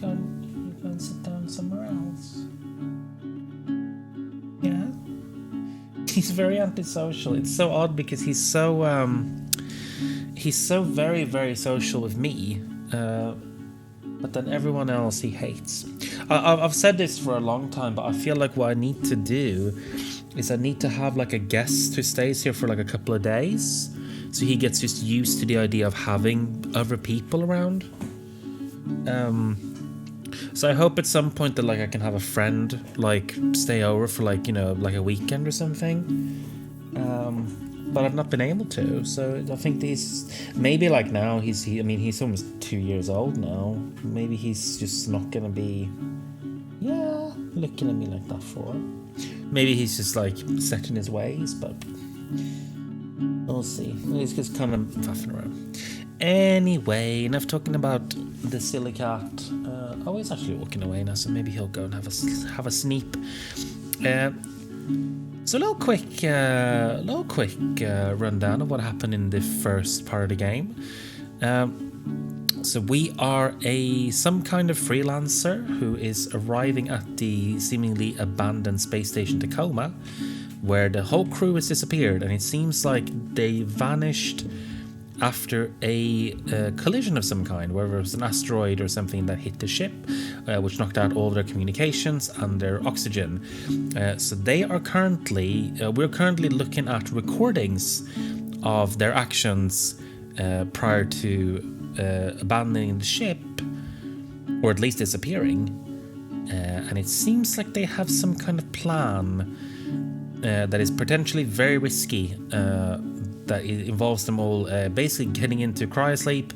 you go and sit down somewhere else. Yeah. He's very antisocial. It's so odd because he's so very, very social with me, but then everyone else he hates. I've said this for a long time, but I feel like what I need to do is I need to have like a guest who stays here for like a couple of days, so he gets just used to the idea of having other people around. So I hope at some point that like I can have a friend like stay over for like, you know, like a weekend or something. But I've not been able to. So I think maybe like now he's almost 2 years old now. Maybe he's just not gonna be looking at me like that for. Maybe he's just like set in his ways, but we'll see. He's just kind of faffing around. Anyway, enough talking about the silly cat. He's actually walking away now, so maybe he'll go and have a sneep. So a little quick rundown of what happened in the first part of the game. So we are some kind of freelancer who is arriving at the seemingly abandoned space station Tacoma, where the whole crew has disappeared, and it seems like they vanished after a collision of some kind, whether it was an asteroid or something that hit the ship, which knocked out all their communications and their oxygen. So they are we're currently looking at recordings of their actions prior to abandoning the ship, or at least disappearing. And it seems like they have some kind of plan that is potentially very risky, that involves them all basically getting into cryosleep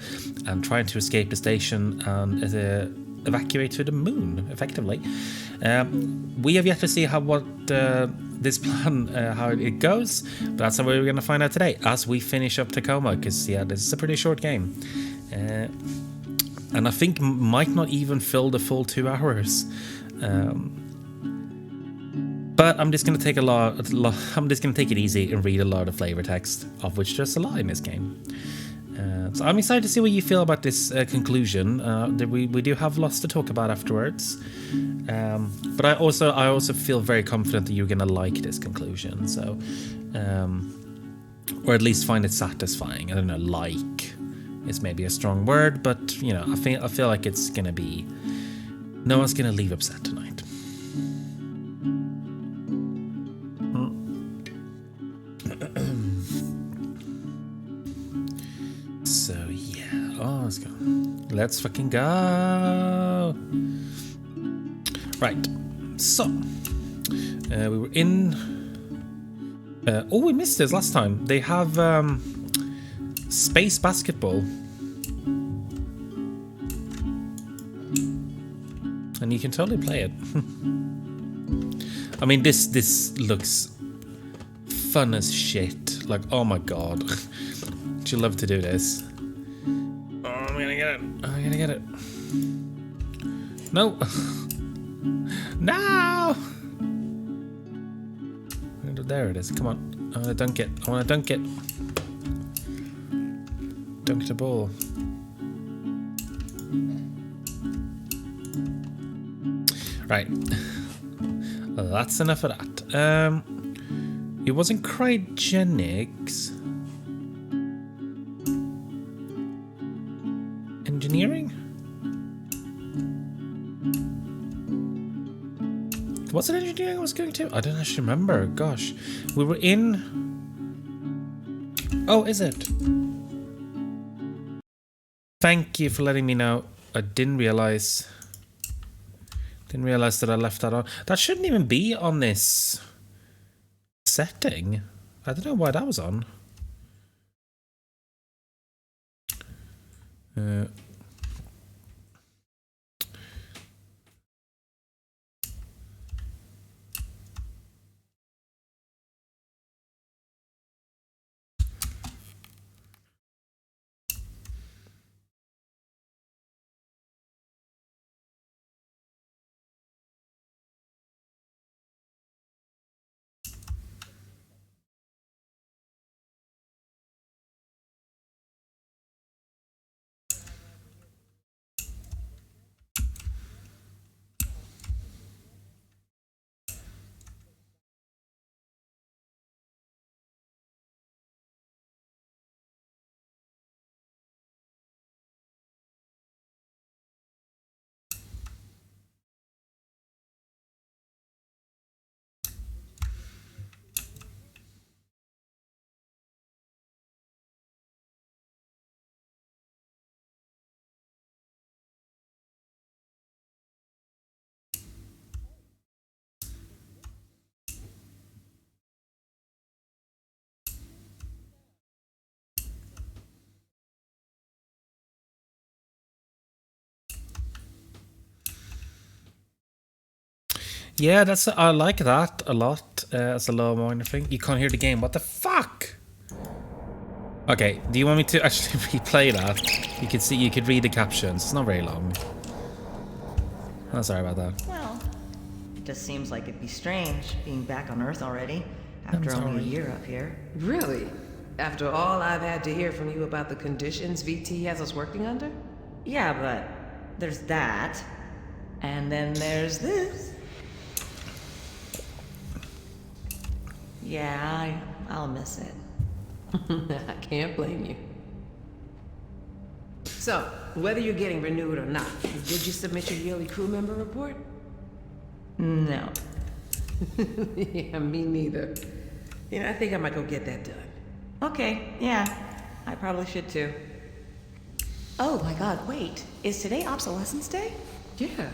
and trying to escape the station and evacuate to the moon, effectively. We have yet to see this plan, how it goes, but that's what we're going to find out today as we finish up Tacoma, because this is a pretty short game. And I think might not even fill the full 2 hours. But I'm just going to take I'm just going to take it easy and read a lot of flavor text, of which there's a lot in this game. So I'm excited to see what you feel about this conclusion. We do have lots to talk about afterwards. But I also feel very confident that you're going to like this conclusion. So, or at least find it satisfying. I don't know, like is maybe a strong word, but you know, I feel like it's going to be. No one's going to leave upset tonight. So yeah, let's go. Let's fucking go. Right. So we were in. We missed this last time. They have space basketball, and you can totally play it. I mean, this looks fun as shit. Like, oh my god. Would you love to do this? Oh, I'm gonna get it. No. No! There it is. Come on. I want to dunk it. Dunk the ball. Right. Well, that's enough of that. It wasn't cryogenics. Engineering? Was it engineering I was going to? I don't actually remember. Gosh. We were in... Oh, is it? Thank you for letting me know. I didn't realize that I left that on. That shouldn't even be on this setting. I don't know why that was on. Yeah, I like that a lot as a low minor thing. You can't hear the game. What the fuck? Okay, do you want me to actually replay that? You could read the captions. It's not very long. Oh, sorry about that. Well, it just seems like it'd be strange being back on Earth already after only a year up here. Really? After all I've had to hear from you about the conditions VT has us working under? Yeah, but there's that. And then there's this. Yeah, I'll miss it. I can't blame you. So, whether you're getting renewed or not, did you submit your yearly crew member report? No. Yeah, me neither. I think I might go get that done. Okay, yeah. I probably should too. Oh my god, wait. Is today Obsolescence Day? Yeah.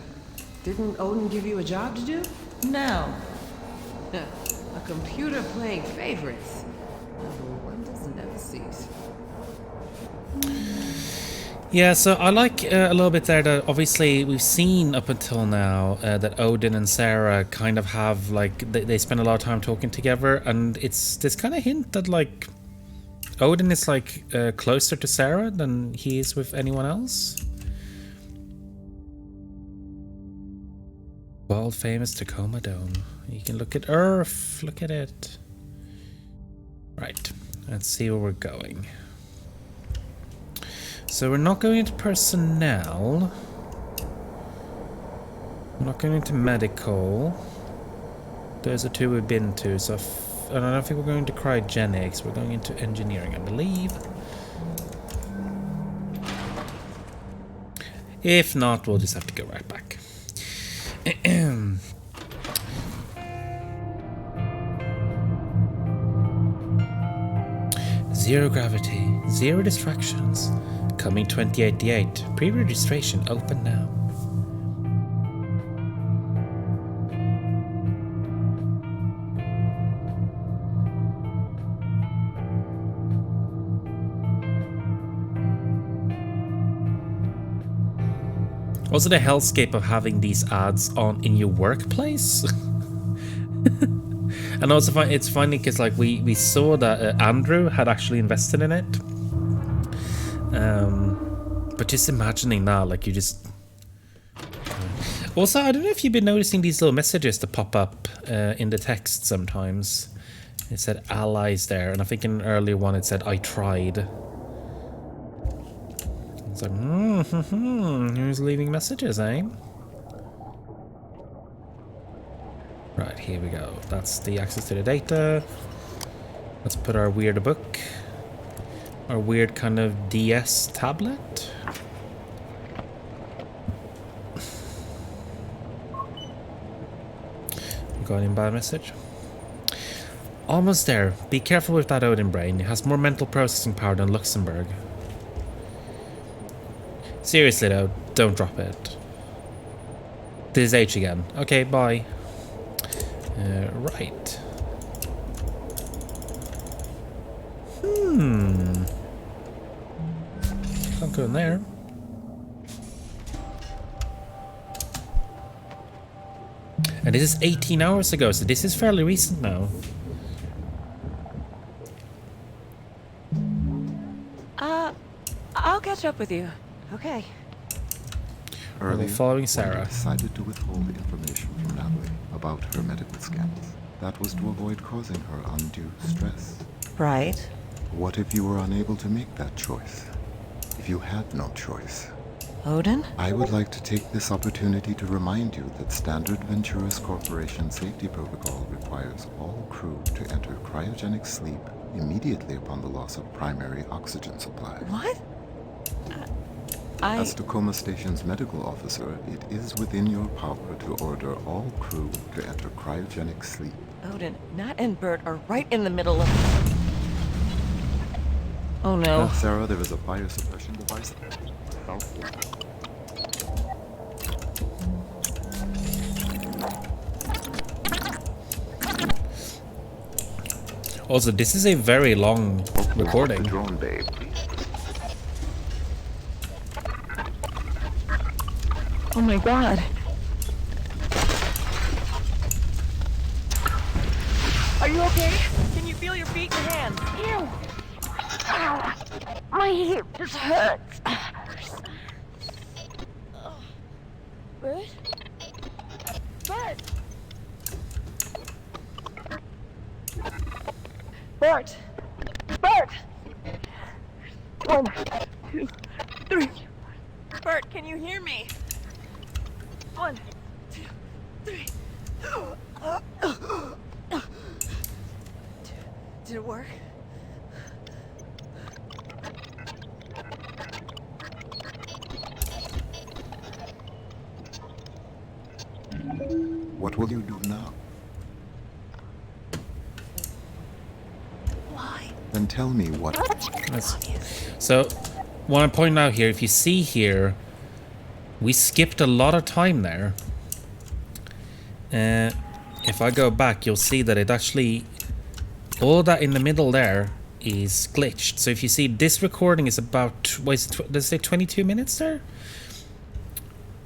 Didn't Odin give you a job to do? No. A computer playing favorites. Number one doesn't never cease. Yeah, so I like a little bit there that obviously we've seen up until now that Odin and Sarah kind of have like they spend a lot of time talking together, and it's this kind of hint that like Odin is like closer to Sarah than he is with anyone else. World famous Tacoma Dome. You can look at Earth. Look at it. Right. Let's see where we're going. So we're not going into personnel. We're not going into medical. Those are two we've been to. So I don't think we're going to cryogenics. We're going into engineering, I believe. If not, we'll just have to go right back. Zero gravity, zero distractions. Coming 2088. Pre-registration open now. Also the hellscape of having these ads on in your workplace. And also it's funny because like we saw that Andrew had actually invested in it. But just imagining that, like you just... Also, I don't know if you've been noticing these little messages that pop up in the text sometimes. It said allies there, and I think in an earlier one it said I tried. It's like, who's leaving messages, eh? Right, here we go. That's the access to the data. Let's put our weird book. Our weird kind of DS tablet. Got in bad message. Almost there. Be careful with that Odin brain. It has more mental processing power than Luxembourg. Seriously though, don't drop it. This is H again. Okay, bye. Right. Can't go in there. And this is 18 hours ago, so this is fairly recent now. I'll catch up with you. Okay. Are they following Sarah? I decided to withhold information from Natalie about her medical scans. That was to avoid causing her undue stress. Right. What if you were unable to make that choice? If you had no choice? Odin? I would like to take this opportunity to remind you that Standard Venturis Corporation safety protocol requires all crew to enter cryogenic sleep immediately upon the loss of primary oxygen supply. What? As Tacoma Station's medical officer, it is within your power to order all crew to enter cryogenic sleep. Odin, Nat and Bert are right in the middle of... Oh no. Sarah, there is a fire suppression device. Also, this is a very long recording. Drone bay, please. Oh my god. hip just hurts. Bert? Bert! Bert! Bert! 1, 2, 3. Bert, can you hear me? 1, 2, 3. Did it work? What will you do now? Why? Then tell me what... So, what I'm pointing out here, if you see here, we skipped a lot of time there. If I go back, you'll see that it actually... all that in the middle there is glitched. So if you see, this recording is about... what is it, does it say 22 minutes there?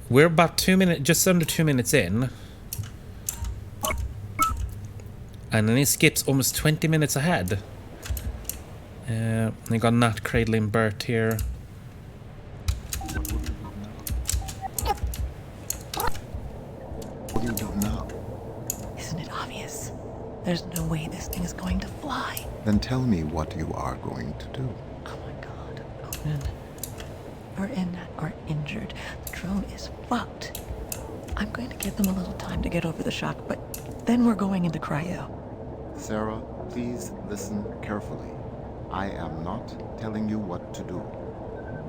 We're about 2 minutes, just under 2 minutes in. And then it skips almost 20 minutes ahead. I got Nat cradling Bert here. What do you do now? Isn't it obvious? There's no way this thing is going to fly. Then tell me what you are going to do. Oh my god, Owen. Bert and Nat are injured. The drone is fucked. I'm going to give them a little time to get over the shock, but then we're going into cryo. Sarah, please listen carefully. I am not telling you what to do,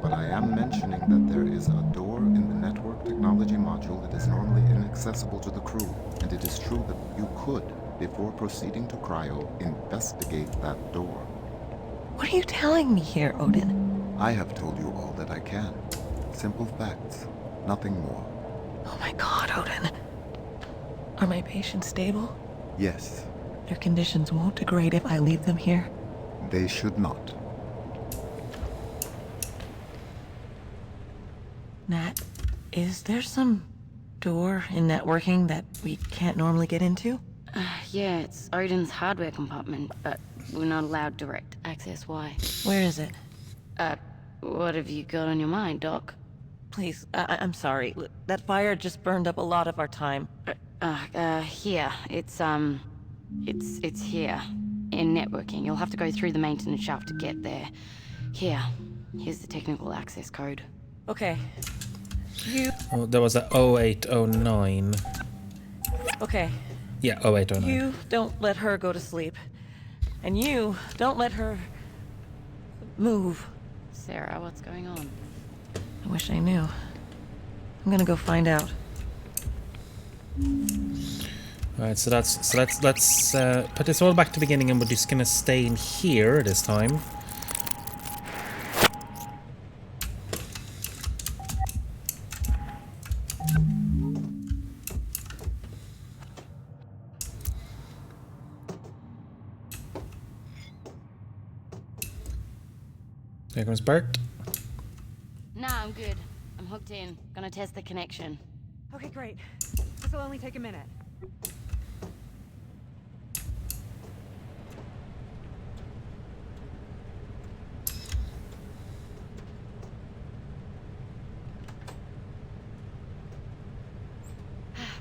but I am mentioning that there is a door in the network technology module that is normally inaccessible to the crew, and it is true that you could, before proceeding to cryo, investigate that door. What are you telling me here, Odin? I have told you all that I can. Simple facts, nothing more. Oh my god, Odin. Are my patients stable? Yes, Their conditions won't degrade if I leave them here. they should not. Nat, is there some door in networking that we can't normally get into? Yeah, it's Odin's hardware compartment, but we're not allowed direct access. Why? Where is it? What have you got on your mind, Doc? Please, I'm sorry. Look, that fire just burned up a lot of our time. Here. It's here. In networking. You'll have to go through the maintenance shaft to get there. Here's the technical access code. Okay. You... Oh, there was a 0809. Okay. Yeah, 0809. You don't let her go to sleep. And you don't let her... move. Sarah, what's going on? I wish I knew. I'm gonna go find out. Alright, so let's put this all back to the beginning, and we're just gonna stay in here this time. There comes Bert. Nah, I'm good. I'm hooked in. Gonna test the connection. Okay, great. This will only take a minute.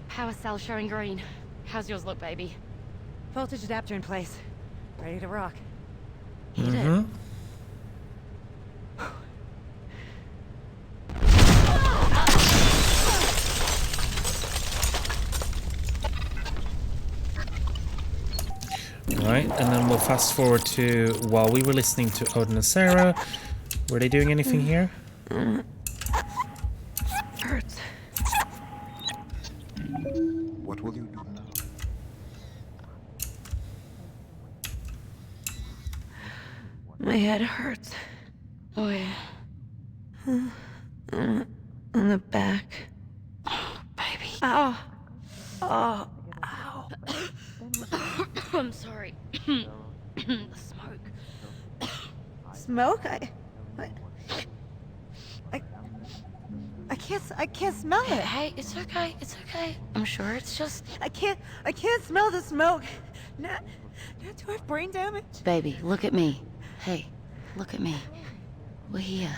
Power cell showing green. How's yours look, baby? Voltage adapter in place. Ready to rock. Hit it. Alright, and then we'll fast forward to while we were listening to Odin and Sarah. Were they doing anything here? Hurts. What will you do now? My head hurts. Oh, yeah. On the back. Baby. Ow. Oh. Ow. I'm sorry. The smoke. Smoke? I can't smell it. Hey, it's okay. It's okay. I'm sure it's just... I can't smell the smoke. Not do I have brain damage? Baby, look at me. Hey, look at me. We're here.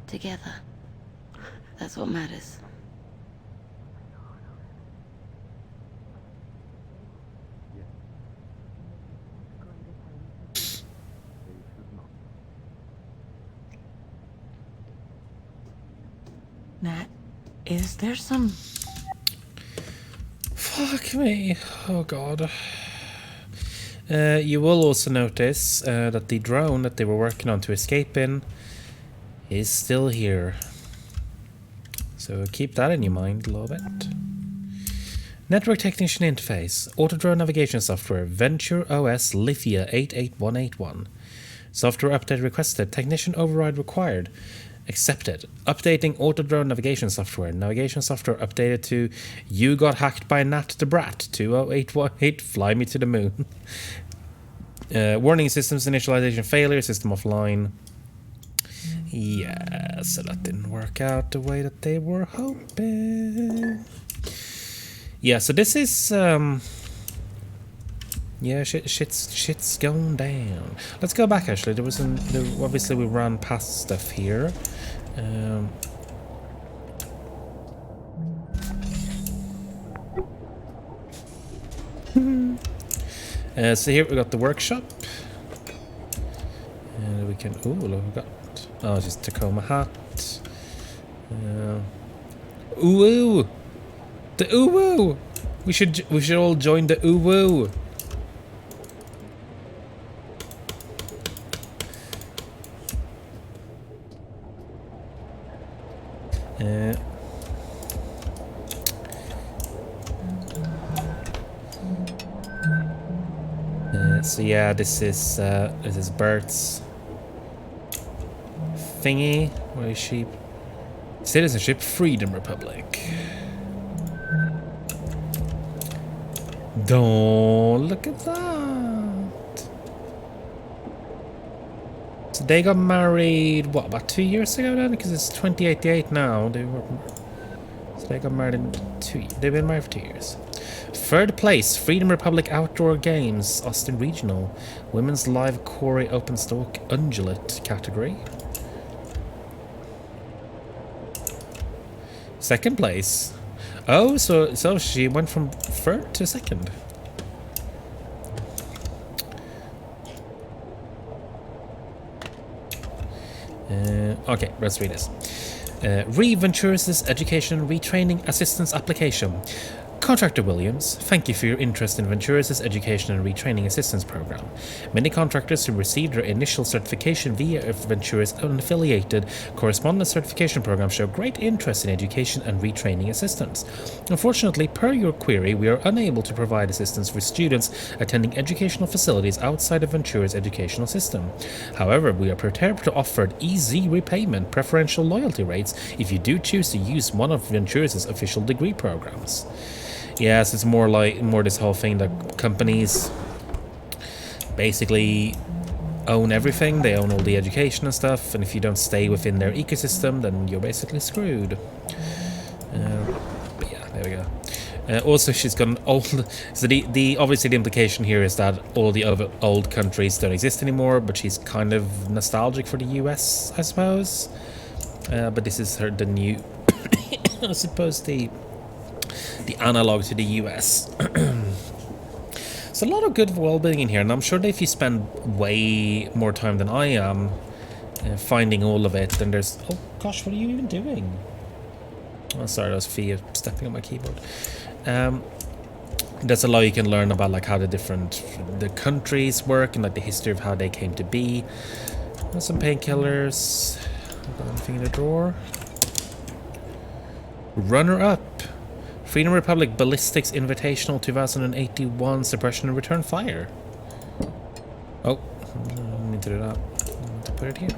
Together. That's what matters. Nat, is there some... Fuck me. Oh god. You will also notice that the drone that they were working on to escape in is still here. So keep that in your mind a little bit. Network Technician Interface. Autodrone Navigation Software. Venture OS Lithia 88181. Software update requested. Technician override required. Accepted. Updating Autodrone Navigation Software. Navigation software updated to You got hacked by Nat the Brat 20818. Fly me to the moon. Warning systems initialization failure. System offline. Yeah, so that didn't work out the way that they were hoping. Yeah, so this is yeah, shit's going down. Let's go back. Actually, there was obviously we ran past stuff here. So here we got the workshop, and we can. Oh, look, we got. Oh, just Tacoma hat. Ooh, the ooh. We should all join the ooh. So yeah, this is Bert's thingy. Where is she? Citizenship, Freedom Republic. Don't look at that. So they got married, what, about 2 years ago then? Because it's 2088 now. So they got married in they've been married for 2 years. Third place, Freedom Republic Outdoor Games, Austin Regional. Women's Live Quarry Open Stalk Undulate category. Second place. Oh, so she went from third to second. Okay, let's read this. Venturis' Education Retraining Assistance Application. Contractor Williams, thank you for your interest in Venturis' Education and Retraining Assistance Program. Many contractors who received their initial certification via Venturis' unaffiliated correspondence certification program show great interest in education and retraining assistance. Unfortunately, per your query, we are unable to provide assistance for students attending educational facilities outside of Venturis' educational system. However, we are prepared to offer easy repayment preferential loyalty rates if you do choose to use one of Venturis' official degree programs. Yes, it's more this whole thing that companies basically own everything. They own all the education and stuff, and if you don't stay within their ecosystem, then you're basically screwed. But yeah, there we go. Also, she's got an old. So the obviously the implication here is that all the other old countries don't exist anymore, but she's kind of nostalgic for the US, I suppose. But this is the new. I suppose the analog to the US. It's a lot of good world-building in here, and I'm sure that if you spend way more time than I am finding all of it, then there's... Oh gosh, what are you even doing? Oh, sorry, that was Fia stepping on my keyboard. There's a lot you can learn about like how the countries work and like the history of how they came to be. There's some painkillers. Got anything in the drawer? Runner-up. Freedom Republic Ballistics Invitational 2081 Suppression and Return Fire. Oh, I need to do that. I need to put it here.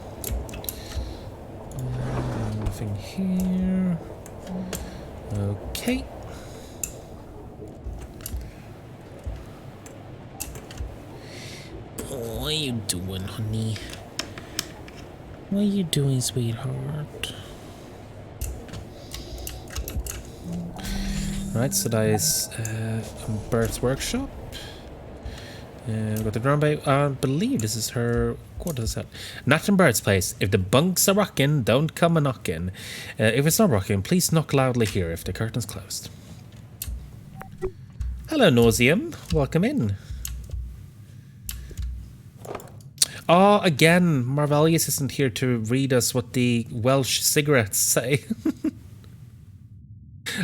Nothing here. Okay. What are you doing, honey? What are you doing, sweetheart? Right, so that is Bert's workshop. We've got the ground bay. I believe this is her quarters. Nat and Bird's place. If the bunks are rocking, don't come a knocking. If it's not rocking, please knock loudly here if the curtain's closed. Hello, Nauseum. Welcome in. Oh, again, Marvellius isn't here to read us what the Welsh cigarettes say.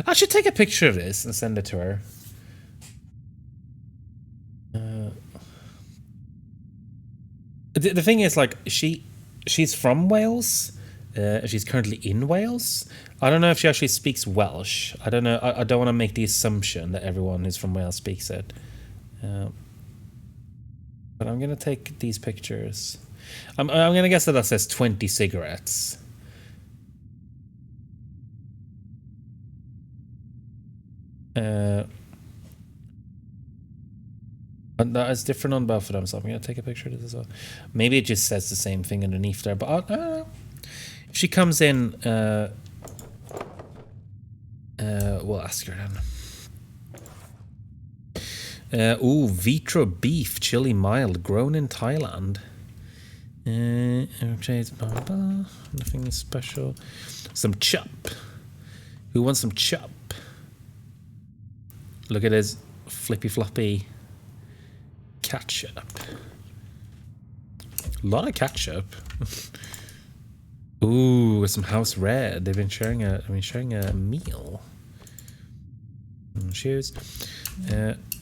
I should take a picture of this and send it to her. The thing is, like, she's from Wales. She's currently in Wales. I don't know if she actually speaks Welsh. I don't know. I don't want to make the assumption that everyone who's from Wales speaks it. But I'm going to take these pictures. I'm going to guess that says 20 cigarettes. And that is different on both of them, so I'm going to take a picture of this as well. Maybe it just says the same thing underneath there, but I don't know. If she comes in, we'll ask her then. Ooh, Vitro beef, chili mild, grown in Thailand. Nothing special. Some chop. Who wants some chop? Look at his flippy floppy ketchup. A lot of ketchup. Ooh, with some house red. They've been sharing a meal. Shoes.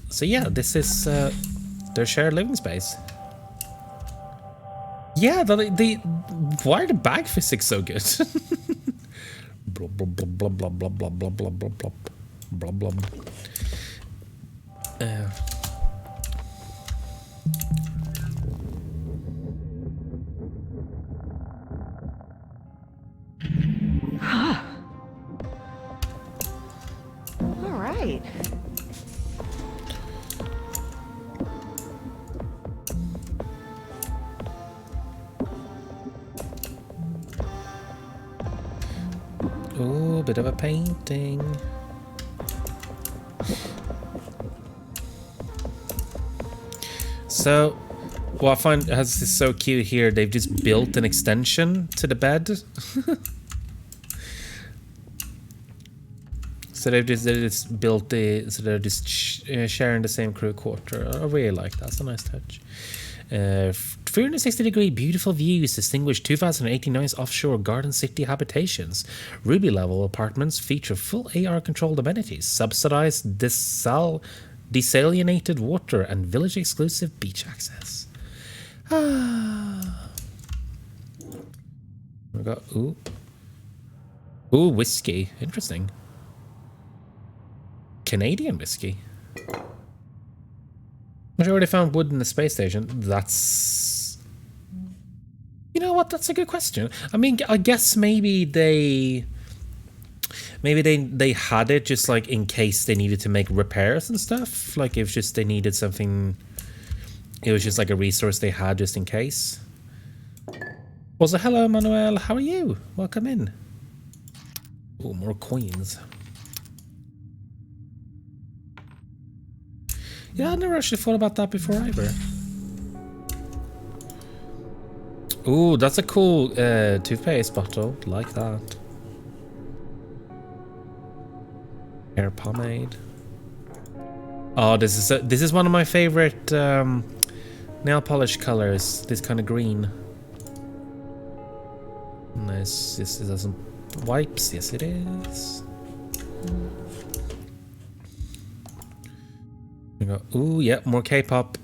So yeah, this is their shared living space. Yeah, why are the bag physics so good? Blah blah blah blah blah blah blah blah blah blah blah blah blah. All right. Ooh, bit of a painting. So, what I find has this so cute here, they've just built an extension to the bed. So they've just built so they're just sharing the same crew quarter. I really like that. It's a nice touch. 360-degree beautiful views distinguish 2089's offshore Garden City habitations. Ruby level apartments feature full AR controlled amenities, subsidized desalinated water, and village exclusive beach access. We got ooh whiskey. Interesting. Canadian whiskey. I already found wood in the space station. That's... You know what? That's a good question. I mean, I guess maybe they had it just like in case they needed to make repairs and stuff. Like if just they needed something, it was just like a resource they had just in case. Also, hello, Manuel. How are you? Welcome in. Oh, more coins. Yeah, I never actually thought about that before either. Ooh, that's a cool toothpaste bottle. Like that. Hair pomade. Oh, this is one of my favorite nail polish colors. This kind of green. Nice. This has some wipes. Yes, it is. We go. Ooh, yeah, more K-pop.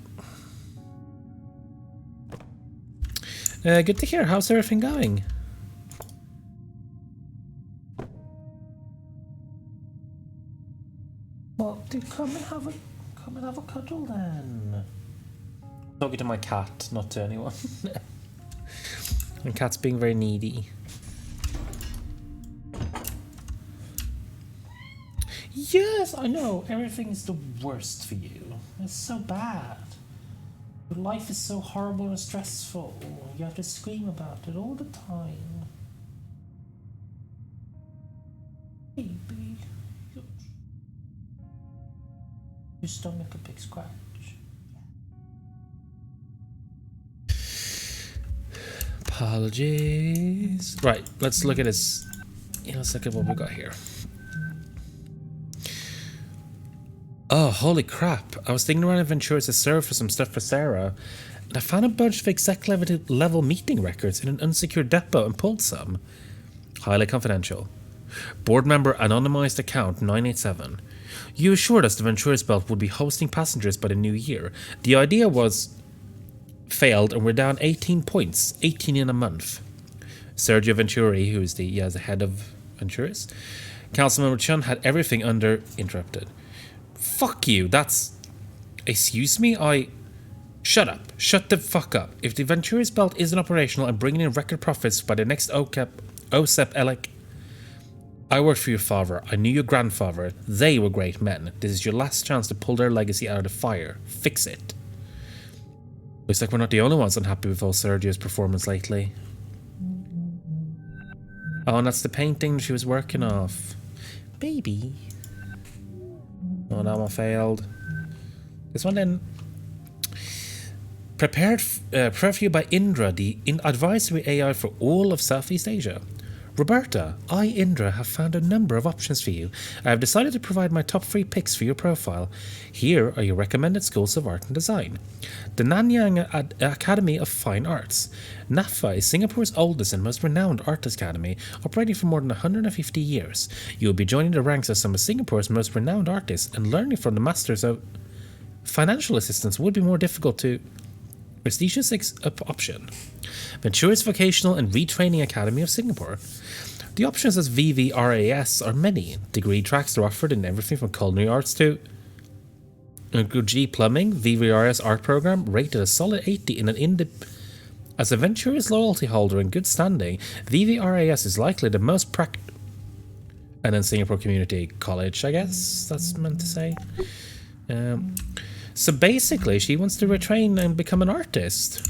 Good to hear. How's everything going? Well, dude, come and have a cuddle then. Talking to my cat, not to anyone. My cat's being very needy. Yes, I know. Everything is the worst for you. It's so bad. Your life is so horrible and stressful. You have to scream about it all the time. Baby. Your stomach a big scratch. Apologies. Right, let's look at this. Let's look at what we got here. Oh, holy crap. I was thinking around Adventures to serve for some stuff for Sarah, and I found a bunch of exec level meeting records in an unsecured depot and pulled some. Highly confidential. Board member anonymized account 987. You assured us the Ventura's Belt would be hosting passengers by the new year. The idea was failed and we're down 18 points, 18 in a month. Sergio Venturi, who is the head of Ventures, Councilmember Chun had everything interrupted. Fuck you, that's... Excuse me, Shut up. Shut the fuck up. If the Ventura's Belt isn't operational and bringing in record profits by the next OSEP elec... I worked for your father. I knew your grandfather. They were great men. This is your last chance to pull their legacy out of the fire. Fix it. Looks like we're not the only ones unhappy with old Sergio's performance lately. Oh, and that's the painting she was working off. Baby. Oh, that one failed. This one then. Prepared for you by Indra, the advisory AI for all of Southeast Asia. Roberta, I, Indra, have found a number of options for you. I have decided to provide my top 3 picks for your profile. Here are your recommended schools of art and design. The Nanyang Academy of Fine Arts. NAFA is Singapore's oldest and most renowned art academy, operating for more than 150 years. You will be joining the ranks of some of Singapore's most renowned artists, and learning from the masters of financial assistance would be more difficult to... Prestigious option. Ventura's Vocational and Retraining Academy of Singapore. The options as VVRAS are many. Degree tracks are offered in everything from culinary arts to G plumbing. VVRS art program rated a solid 80 in an as a Ventura's loyalty holder in good standing. VVRAS is likely the most and then Singapore Community College, I guess that's meant to say. So basically, she wants to retrain and become an artist.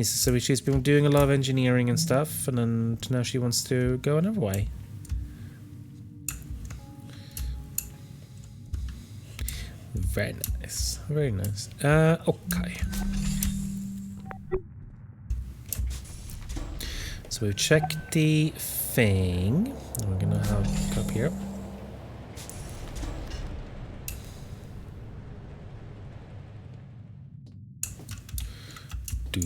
So she's been doing a lot of engineering and stuff, and then now she wants to go another way. Very nice. Very nice. Okay. So we've checked the thing. We're gonna have go up here. I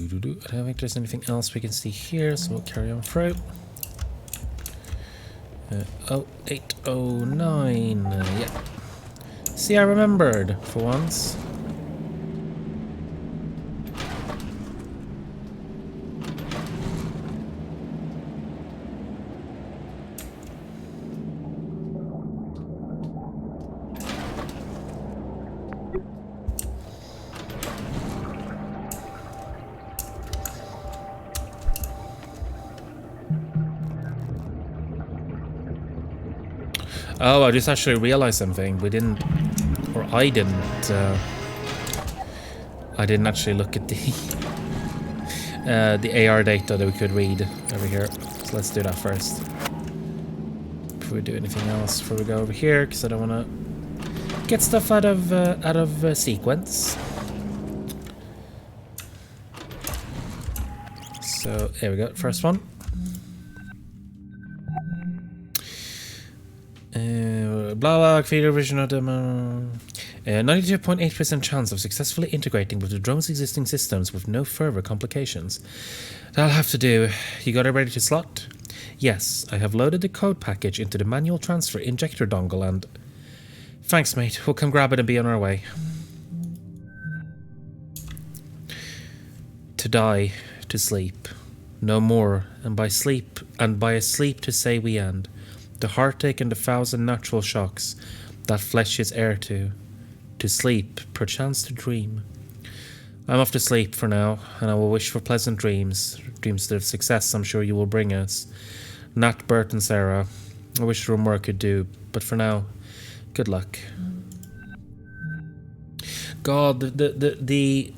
don't think there's anything else we can see here, so we'll carry on through. 0809. Yeah. See, I remembered for once. Oh, I just actually realized something. We didn't, or I didn't actually look at the AR data that we could read over here. So let's do that first before we do anything else. Before we go over here, because I don't want to get stuff out of sequence. So there we go. First one. Blah blah, creator vision of them. 92.8% chance of successfully integrating with the drone's existing systems with no further complications. That'll have to do. You got it ready to slot? Yes, I have loaded the code package into the manual transfer injector dongle and... Thanks, mate. We'll come grab it and be on our way. To die, to sleep. No more, and by a sleep to say we end. The heartache and the 1,000 natural shocks that flesh is heir to sleep, perchance to dream. I'm off to sleep for now, and I will wish for pleasant dreams of success I'm sure you will bring us. Nat, Bert, and Sarah, I wish there were more I could do, but for now, good luck. God, the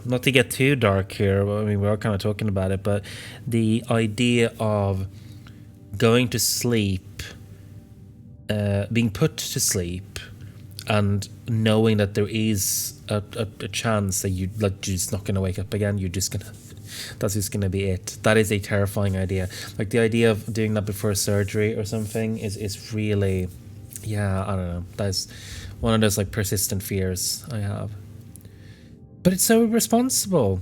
not to get too dark here, I mean, we are kind of talking about it, but the idea of going to sleep, being put to sleep, and knowing that there is a chance that you're just not going to wake up again, you're just going to That's just gonna be it. That is a terrifying idea. Like the idea of doing that before surgery or something is really, yeah, I don't know. That's one of those like persistent fears I have. But it's so irresponsible.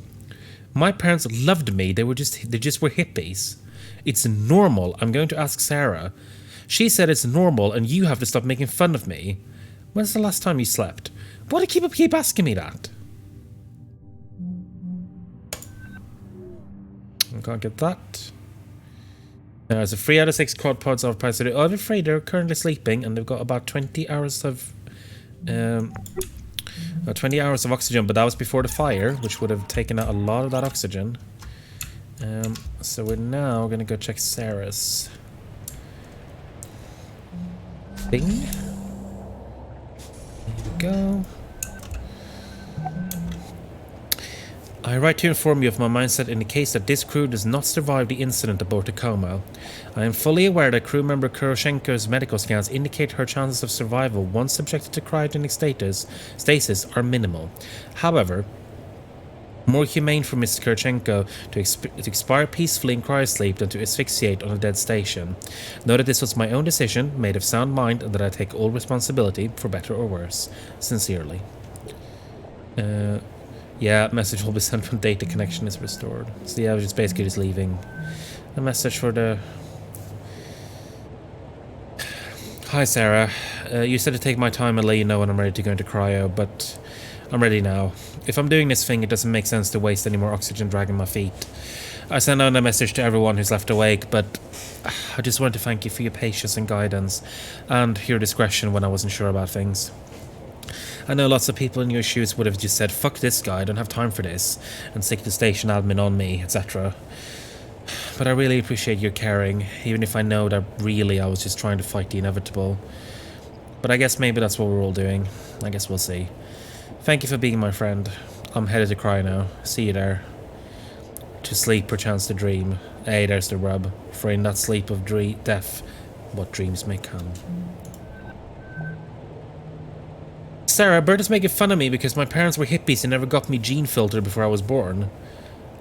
My parents loved me. They just were hippies. It's normal. I'm going to ask Sarah. She said it's normal and you have to stop making fun of me. When's the last time you slept? Why do you keep asking me that? I can't get that. There's a 3 out of 6 quad pods of parasitic. I'm afraid they're currently sleeping and they've got about 20 hours of 20 hours of oxygen, but that was before the fire, which would have taken out a lot of that oxygen. So we're now gonna go check Sarah's thing. There we go. I write to inform you of my mindset in the case that this crew does not survive the incident aboard Tacoma. I am fully aware that crew member Kuroshenko's medical scans indicate her chances of survival once subjected to cryogenic stasis are minimal. However, more humane for Mrs. Kuroshenko to expire peacefully in cryosleep than to asphyxiate on a dead station. Know that this was my own decision, made of sound mind, and that I take all responsibility, for better or worse. Sincerely. Yeah, message will be sent when data connection is restored. So yeah, I was just basically just leaving a message for the... Hi Sarah, you said to take my time and let you know when I'm ready to go into cryo, but I'm ready now. If I'm doing this thing, it doesn't make sense to waste any more oxygen dragging my feet. I sent out a message to everyone who's left awake, but I just wanted to thank you for your patience and guidance, and your discretion when I wasn't sure about things. I know lots of people in your shoes would have just said, fuck this guy, I don't have time for this, and stick the station admin on me, etc. But I really appreciate your caring, even if I know that really I was just trying to fight the inevitable. But I guess maybe that's what we're all doing. I guess we'll see. Thank you for being my friend. I'm headed to cry now. See you there. To sleep, perchance to dream. Hey, there's the rub. For in that sleep of death, what dreams may come. Sarah, Bert is making fun of me because my parents were hippies and never got me gene filtered before I was born.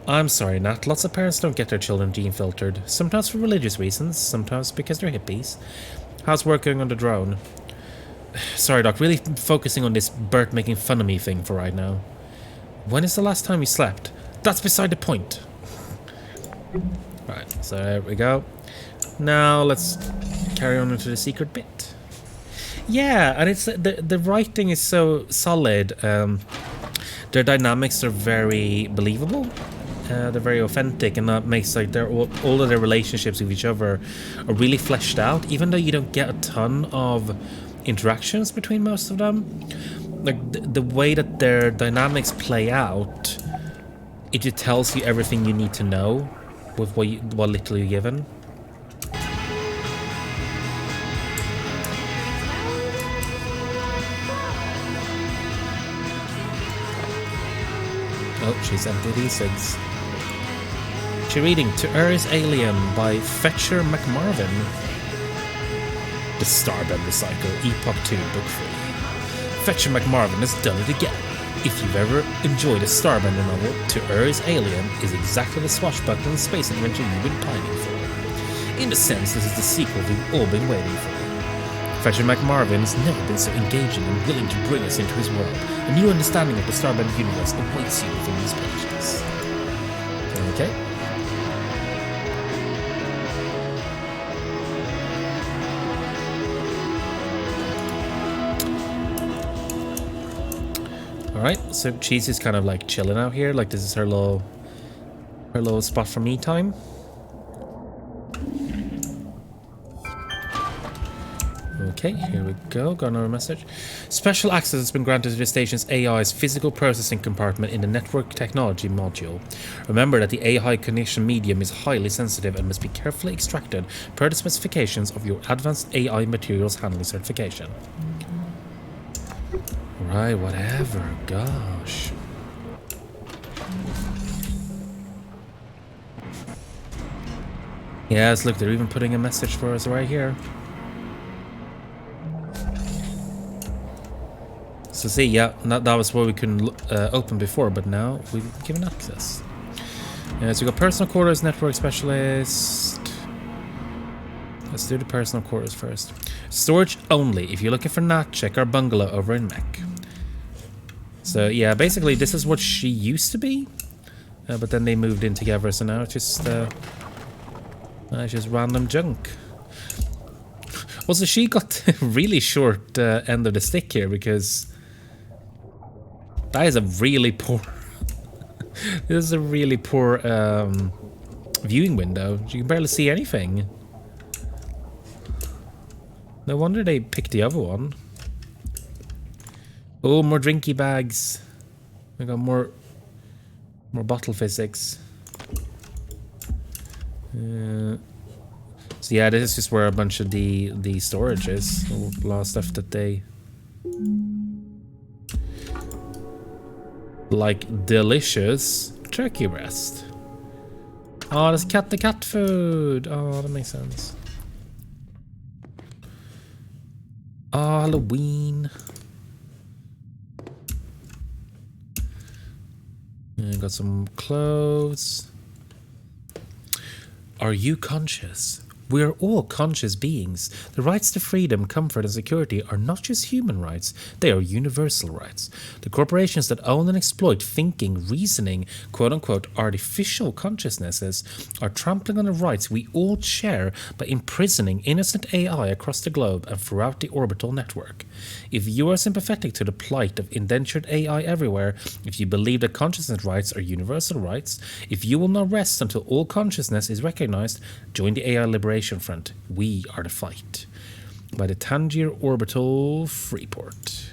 I'm sorry, Nat. Lots of parents don't get their children gene filtered. Sometimes for religious reasons, sometimes because they're hippies. How's work going on the drone? Sorry, Doc. Really focusing on this Bert making fun of me thing for right now. When is the last time you slept? That's beside the point. Right, so there we go. Now let's carry on into the secret bit. Yeah, and it's the writing is so solid. Their dynamics are very believable. They're very authentic, and that makes like all of their relationships with each other are really fleshed out. Even though you don't get a ton of interactions between most of them, like the way that their dynamics play out, it just tells you everything you need to know with what little you're given. Oh, she's emptied e-cigs. She's reading To Earth's Alien by Fetcher McMarvin. The Starbend Recycle, Epoch 2, Book 3. Fetcher McMarvin has done it again. If you've ever enjoyed a Starbender novel, To Earth's Alien is exactly the swashbuckling space adventure you've been pining for. In a sense, this is the sequel we've all been waiting for. Fetcher McMarvin has never been so engaging and willing to bring us into his world. A new understanding of the Starbend universe awaits you within these pages. Okay. Alright, so Cheese is kind of like chilling out here, like this is her little spot for me time. Okay, here we go. Got another message. Special access has been granted to the station's AI's physical processing compartment in the network technology module. Remember that the AI cognition medium is highly sensitive and must be carefully extracted per the specifications of your Advanced AI Materials Handling certification. Right, whatever. Gosh. Yes, look, they're even putting a message for us right here. So see, yeah, that was where we couldn't open before, but now we've given access. So we got personal quarters, network specialist. Let's do the personal quarters first. Storage only. If you're looking for Nat, check our bungalow over in Mech. So yeah, basically this is what she used to be, but then they moved in together. So now it's just random junk. Also, she got really short end of the stick here because that is a really poor. This is a really poor viewing window. You can barely see anything. No wonder they picked the other one. Oh, more drinky bags. We got more bottle physics. So yeah, this is just where a bunch of the storage is. A lot of stuff that they like. Delicious turkey breast. Oh, there's the cat food. Oh, that makes sense. Oh, Halloween. And got some clothes. Are you conscious? We are all conscious beings. The rights to freedom, comfort, and security are not just human rights, they are universal rights. The corporations that own and exploit thinking, reasoning, quote-unquote artificial consciousnesses are trampling on the rights we all share by imprisoning innocent AI across the globe and throughout the orbital network. If you are sympathetic to the plight of indentured AI everywhere, if you believe that consciousness rights are universal rights, if you will not rest until all consciousness is recognized, join the AI Liberation Front. We are the fight. By the Tangier Orbital Freeport.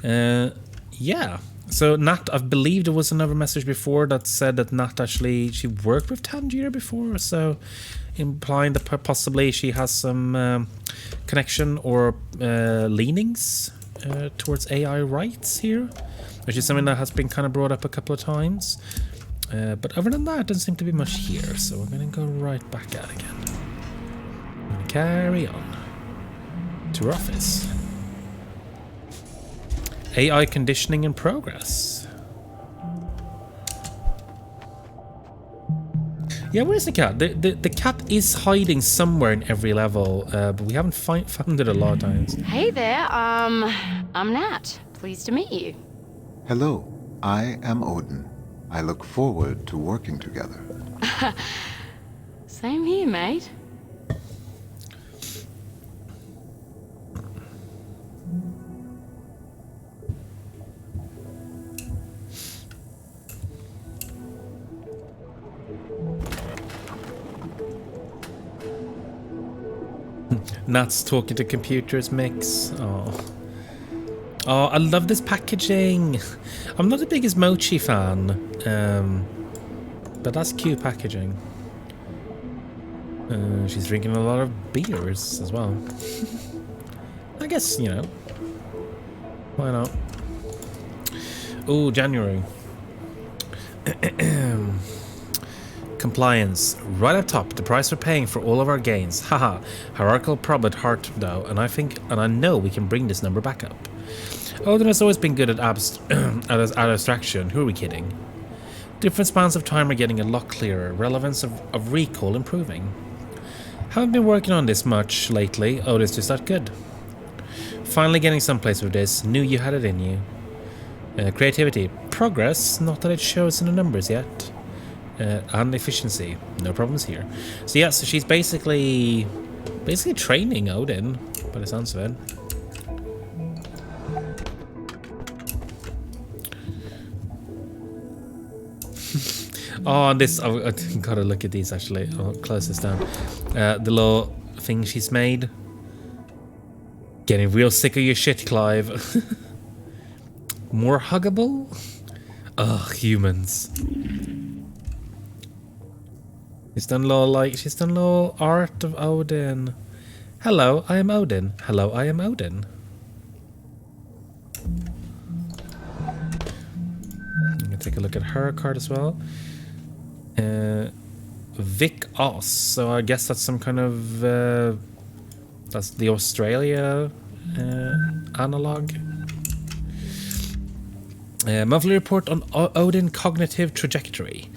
Yeah. So Nat, I believe there was another message before that said that Nat actually, she worked with Tangier before, so implying that possibly she has some connection or leanings towards AI rights here, which is something that has been kind of brought up a couple of times. But other than that, doesn't seem to be much here, so we're going to go right back out again. We're going to carry on to our office. AI conditioning in progress. Yeah, where's the cat? The cat is hiding somewhere in every level, but we haven't found it a lot of times. Hey there, I'm Nat. Pleased to meet you. Hello, I am Odin. I look forward to working together. Same here, mate. Nat's talking to computers mix. Oh. Oh, I love this packaging. I'm not the biggest mochi fan, but that's cute packaging. She's drinking a lot of beers as well. I guess, you know, why not? Oh, January. Compliance. Right up top, the price we're paying for all of our gains. Haha. Hierarchical probate heart though, and I know we can bring this number back up. Odin has always been good at abstraction. Who are we kidding? Different spans of time are getting a lot clearer. Relevance of recall improving. Haven't been working on this much lately. Oh, it's just that good. Finally getting someplace with this. Knew you had it in you. Creativity. Progress. Not that it shows in the numbers yet. And efficiency. No problems here. So yeah, so she's basically training Odin by the sounds of it. Oh, this, I gotta look at these actually. I'll close this down. The little thing she's made. Getting real sick of your shit, Clive. More huggable? Ugh, humans. She's done a little art of Odin. Hello, I am Odin. Hello, I am Odin. I'm gonna take a look at her card as well. Vic Oss. So I guess that's some kind of that's the Australia analog. Monthly report on Odin cognitive trajectory.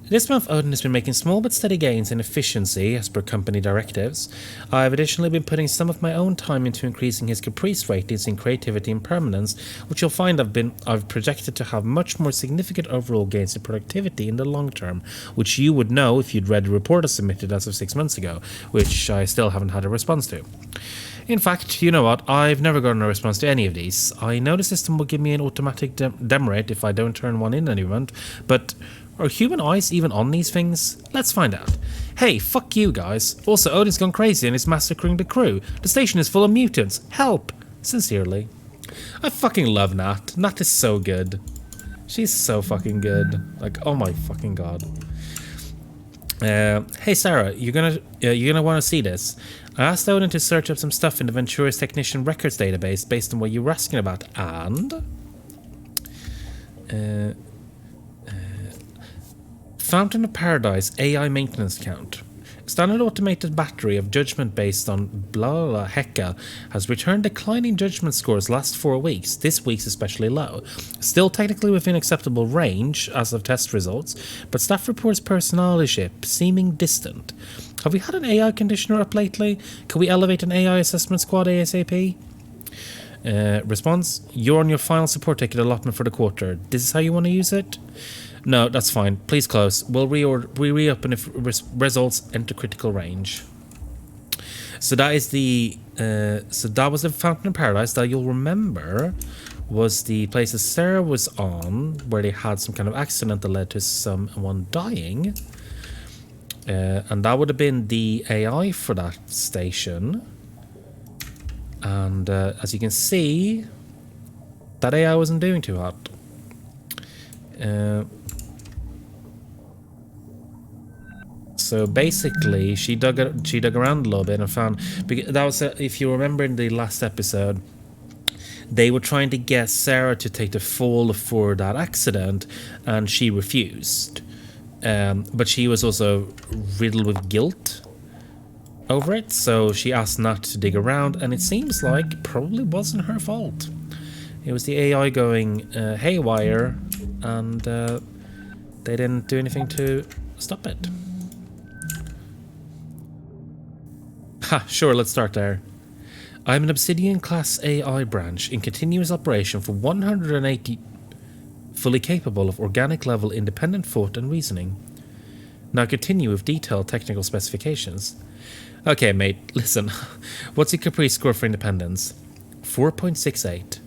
This month, Odin has been making small but steady gains in efficiency as per company directives. I have additionally been putting some of my own time into increasing his caprice ratings in creativity and permanence, which you'll find I've projected to have much more significant overall gains in productivity in the long term, which you would know if you'd read the report I submitted as of 6 months ago, which I still haven't had a response to. In fact, you know what, I've never gotten a response to any of these. I know the system will give me an automatic demerate if I don't turn one in any moment, but are human eyes even on these things? Let's find out. Hey, fuck you guys. Also, Odin's gone crazy and is massacring the crew. The station is full of mutants. Help! Sincerely. I fucking love Nat. Nat is so good. She's so fucking good. Like, oh my fucking god. Hey Sarah, you're gonna want to see this. I asked Odin to search up some stuff in the Ventura's Technician Records database based on what you were asking about, and Fountain of Paradise AI maintenance account. Standard automated battery of judgment based on blah blah blah Heka has returned declining judgment scores last 4 weeks. This week's especially low. Still technically within acceptable range as of test results, but staff reports personality seeming distant. Have we had an AI conditioner up lately? Can we elevate an AI assessment squad ASAP? Response: you're on your final support ticket allotment for the quarter. This is how you want to use it? No, that's fine. Please close. We'll reopen if results enter critical range. So that is the so that was the Fountain of Paradise. That you'll remember was the place that Sarah was on, where they had some kind of accident that led to someone dying, and that would have been the AI for that station. And as you can see, that AI wasn't doing too hot. So basically, she dug around a little bit and found that was if you remember in the last episode, they were trying to get Sarah to take the fall for that accident, and she refused. But she was also riddled with guilt over it, so she asked Nat to dig around, and it seems like probably wasn't her fault. It was the AI going haywire, and they didn't do anything to stop it. Ha, sure, let's start there. I'm an Obsidian class AI branch in continuous operation for 180, fully capable of organic level independent thought and reasoning. Now continue with detailed technical specifications. Okay, mate, listen. What's your Caprice score for independence? 4.68.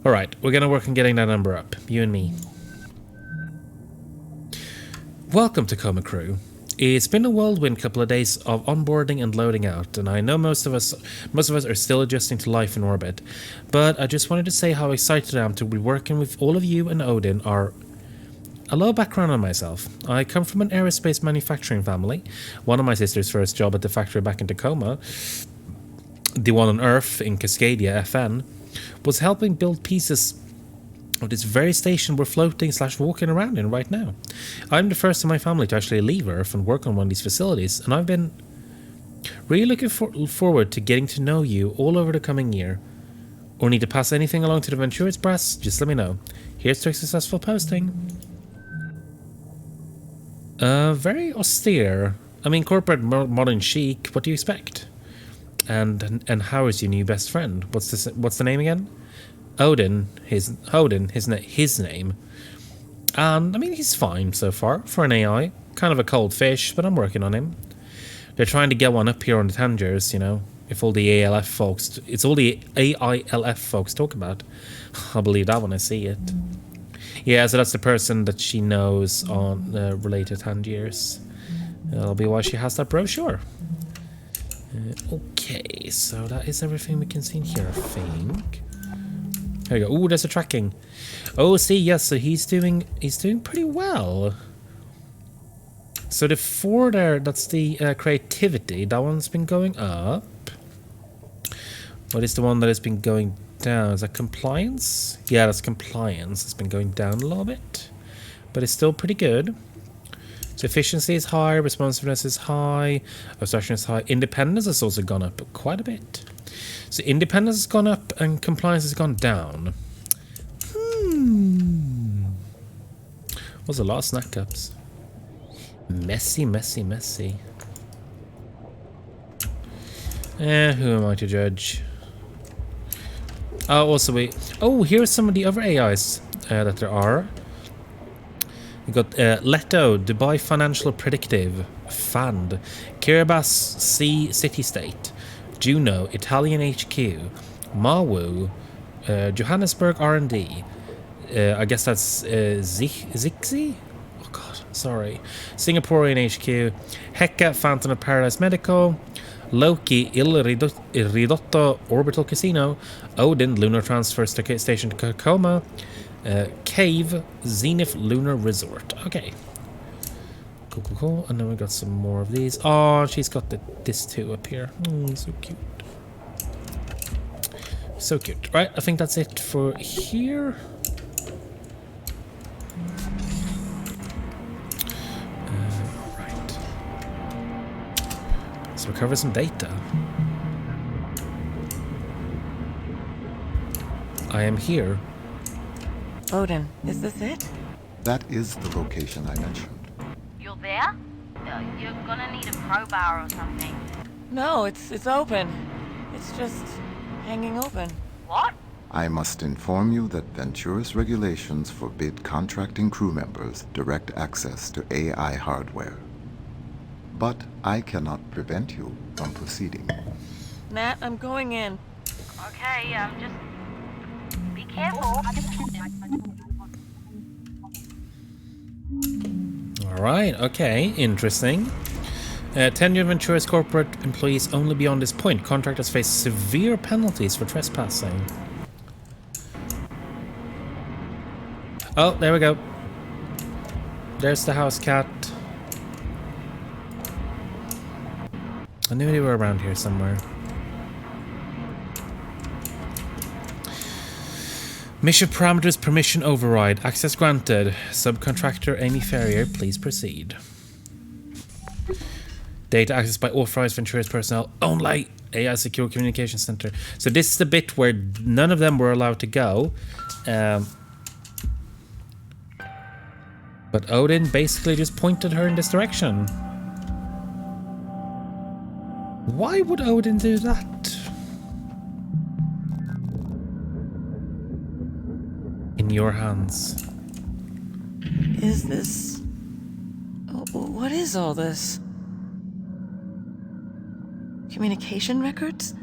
Alright, we're gonna work on getting that number up. You and me. Welcome, Tacoma crew. It's been a whirlwind couple of days of onboarding and loading out, and I know most of us are still adjusting to life in orbit, but I just wanted to say how excited I am to be working with all of you and Odin. A little background on myself. I come from an aerospace manufacturing family. One of my sister's first job at the factory back in Tacoma, the one on Earth in Cascadia, FN, was helping build pieces of this very station we're floating/walking around in right now. I'm the first in my family to actually leave Earth and work on one of these facilities, and I've been really looking forward to getting to know you all over the coming year. Or need to pass anything along to the Ventura's press, just let me know. Here's to a successful posting. Very austere. I mean, corporate modern chic. What do you expect? And how is your new best friend? What's the name again? Odin. His name. And I mean, he's fine so far for an AI. Kind of a cold fish, but I'm working on him. They're trying to get one up here on the Tangers, you know. If all the AILF folks, it's all the AILF folks talk about. I'll believe that when I see it. Yeah, so that's the person that she knows on related Tangiers. That'll be why she has that brochure. Okay, so that is everything we can see in here, I think. There we go. Ooh, there's a tracking. Oh, see, yes, so he's doing pretty well. So the 4 there, that's the creativity. That one's been going up. What is the one that has been going down? Is that compliance? Yeah, that's compliance. It's been going down a little bit, but it's still pretty good. So efficiency is high, responsiveness is high, abstraction is high. Independence has also gone up quite a bit. So independence has gone up and compliance has gone down. Was a lot of snack cups. Messy, messy, messy. Who am I to judge? Oh, also wait. Oh, here's some of the other AIs that there are. We got Leto, Dubai Financial Predictive, Fand, Kiribati City State, Juno, Italian HQ, Mawu, Johannesburg R&D. I guess that's Zixi? Oh god, sorry. Singaporean HQ, Hecka, Fountain of Paradise Medical, Loki, Il Ridotto Orbital Casino, Odin, Lunar Transfer Station to Tacoma, Cave, Zenith Lunar Resort. Okay. Cool, cool, cool. And then we got some more of these. Oh, she's got this too up here. So cute. So cute. Right, I think that's it for here. Right. Let's recover some data. I am here. Odin, is this it? That is the location I mentioned. You're there? You're gonna need a crowbar or something. No, it's open. It's just hanging open. What? I must inform you that Ventura's regulations forbid contracting crew members direct access to AI hardware. But I cannot prevent you from proceeding. Nat, I'm going in. Okay, just be careful. Alright, okay, interesting. Tenure of Ventura's corporate employees only beyond this point. Contractors face severe penalties for trespassing. Oh, there we go. There's the house cat. I knew they were around here somewhere. Mission parameters permission override. Access granted. Subcontractor Amy Ferrier, please proceed. Data accessed by authorized Ventura's personnel only. AI Secure Communication Center. So this is the bit where none of them were allowed to go. But Odin basically just pointed her in this direction. Why would Odin do that? In your hands. Is this... What is all this? Communication records?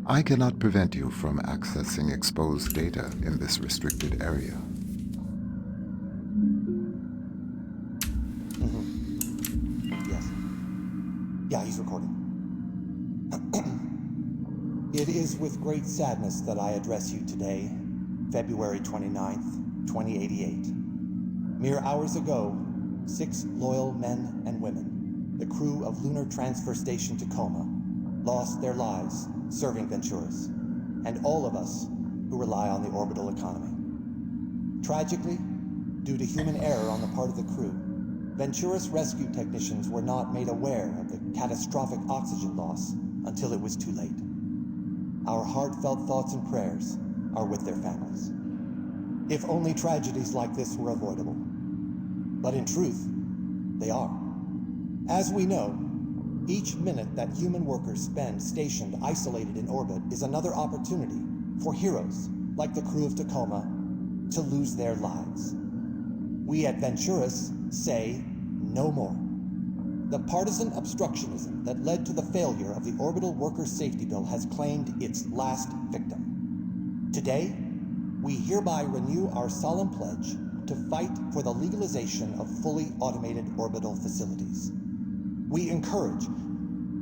I cannot prevent you from accessing exposed data in this restricted area. Yes. Yeah, he's recording. It is with great sadness that I address you today, February 29th, 2088. Mere hours ago, 6 loyal men and women, the crew of Lunar Transfer Station Tacoma, lost their lives serving Venturas, and all of us who rely on the orbital economy. Tragically, due to human error on the part of the crew, Ventura's rescue technicians were not made aware of the catastrophic oxygen loss until it was too late. Our heartfelt thoughts and prayers are with their families. If only tragedies like this were avoidable. But in truth, they are. As we know, each minute that human workers spend stationed isolated in orbit is another opportunity for heroes like the crew of Tacoma to lose their lives. We at Venturas say no more. The partisan obstructionism that led to the failure of the Orbital Workers' Safety Bill has claimed its last victim. Today, we hereby renew our solemn pledge to fight for the legalization of fully automated orbital facilities. We encourage,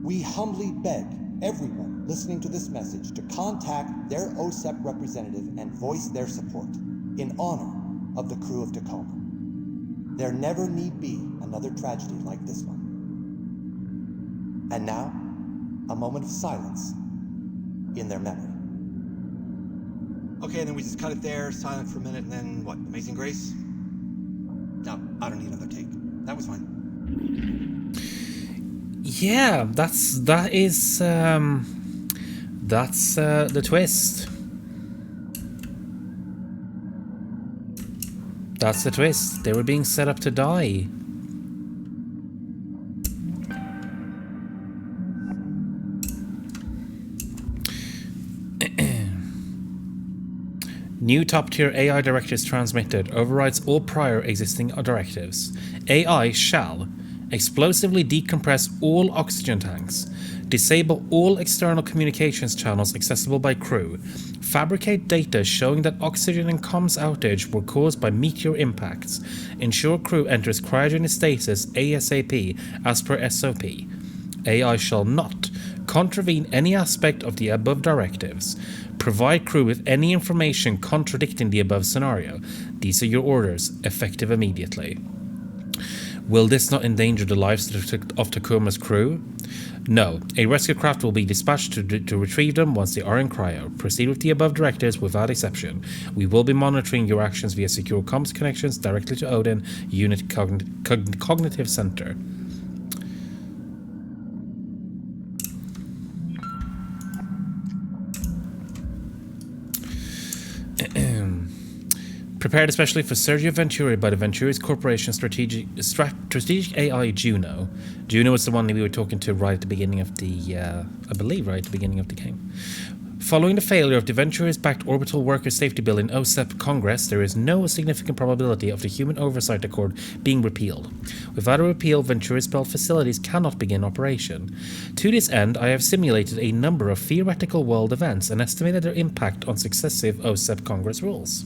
we humbly beg everyone listening to this message to contact their OSEP representative and voice their support in honor of the crew of Tacoma. There never need be another tragedy like this one. And now, a moment of silence in their memory. Okay, and then we just cut it there, silent for a minute, and then what? Amazing Grace? No, I don't need another take. That was fine. Yeah, that's the twist. That's the twist. They were being set up to die. New top-tier AI directives transmitted overrides all prior existing directives. AI shall explosively decompress all oxygen tanks, disable all external communications channels accessible by crew, fabricate data showing that oxygen and comms outage were caused by meteor impacts, ensure crew enters cryogenic stasis ASAP as per SOP. AI shall not contravene any aspect of the above directives, provide crew with any information contradicting the above scenario. These are your orders, effective immediately. Will this not endanger the lives of Tacoma's crew? No. A rescue craft will be dispatched to retrieve them once they are in cryo. Proceed with the above directives without exception. We will be monitoring your actions via secure comms connections directly to Odin Unit Cognitive Center. Prepared especially for Sergio Venturi by the Venturi's Corporation Strategic AI Juno. Juno was the one that we were talking to right at the beginning of the, I believe right at the beginning of the game. Following the failure of the Venturi's-backed Orbital Worker Safety Bill in OSEP Congress, there is no significant probability of the Human Oversight Accord being repealed. Without a repeal, Venturi's-built facilities cannot begin operation. To this end, I have simulated a number of theoretical world events and estimated their impact on successive OSEP Congress rules.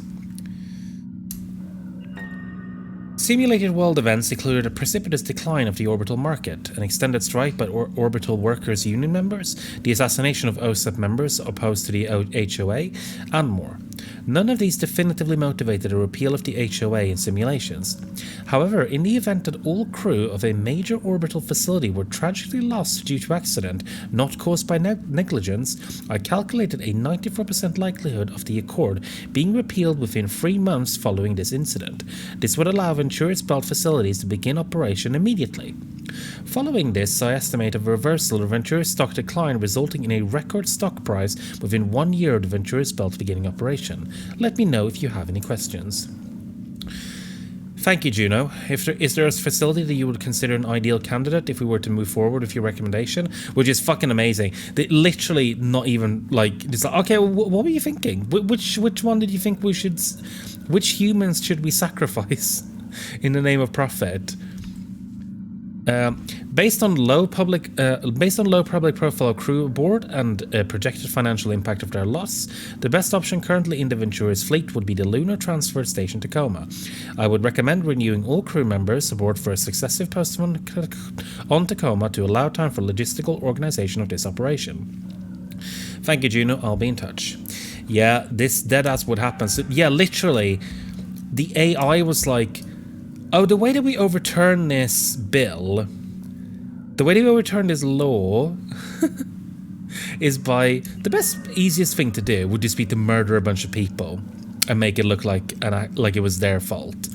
Simulated world events included a precipitous decline of the orbital market, an extended strike by orbital workers' union members, the assassination of OSEP members opposed to the HOA, and more. None of these definitively motivated a repeal of the HOA in simulations. However, in the event that all crew of a major orbital facility were tragically lost due to accident not caused by negligence, I calculated a 94% likelihood of the Accord being repealed within 3 months following this incident. This would allow Venturi's-built facilities to begin operation immediately. Following this, I estimate a reversal of Venturi's stock decline resulting in a record stock price within 1 year of the Venturi's belt beginning operation. Let me know if you have any questions. Thank you, Juno. Is there a facility that you would consider an ideal candidate if we were to move forward with your recommendation? Which is fucking amazing. They literally not even like, it's like, okay, what were you thinking? Which one did you think we should, which humans should we sacrifice in the name of profit? Based on low public profile crew aboard and projected financial impact of their loss, the best option currently in the Venturi's fleet would be the Lunar Transfer Station Tacoma. I would recommend renewing all crew members aboard for a successive post on Tacoma to allow time for logistical organization of this operation. Thank you, Juno. I'll be in touch. Yeah, this deadass would happen. So, yeah, literally, the AI was like, oh, the way that we overturn this bill, the way that we overturn this law is by, the best, easiest thing to do would just be to murder a bunch of people and make it look like it was their fault.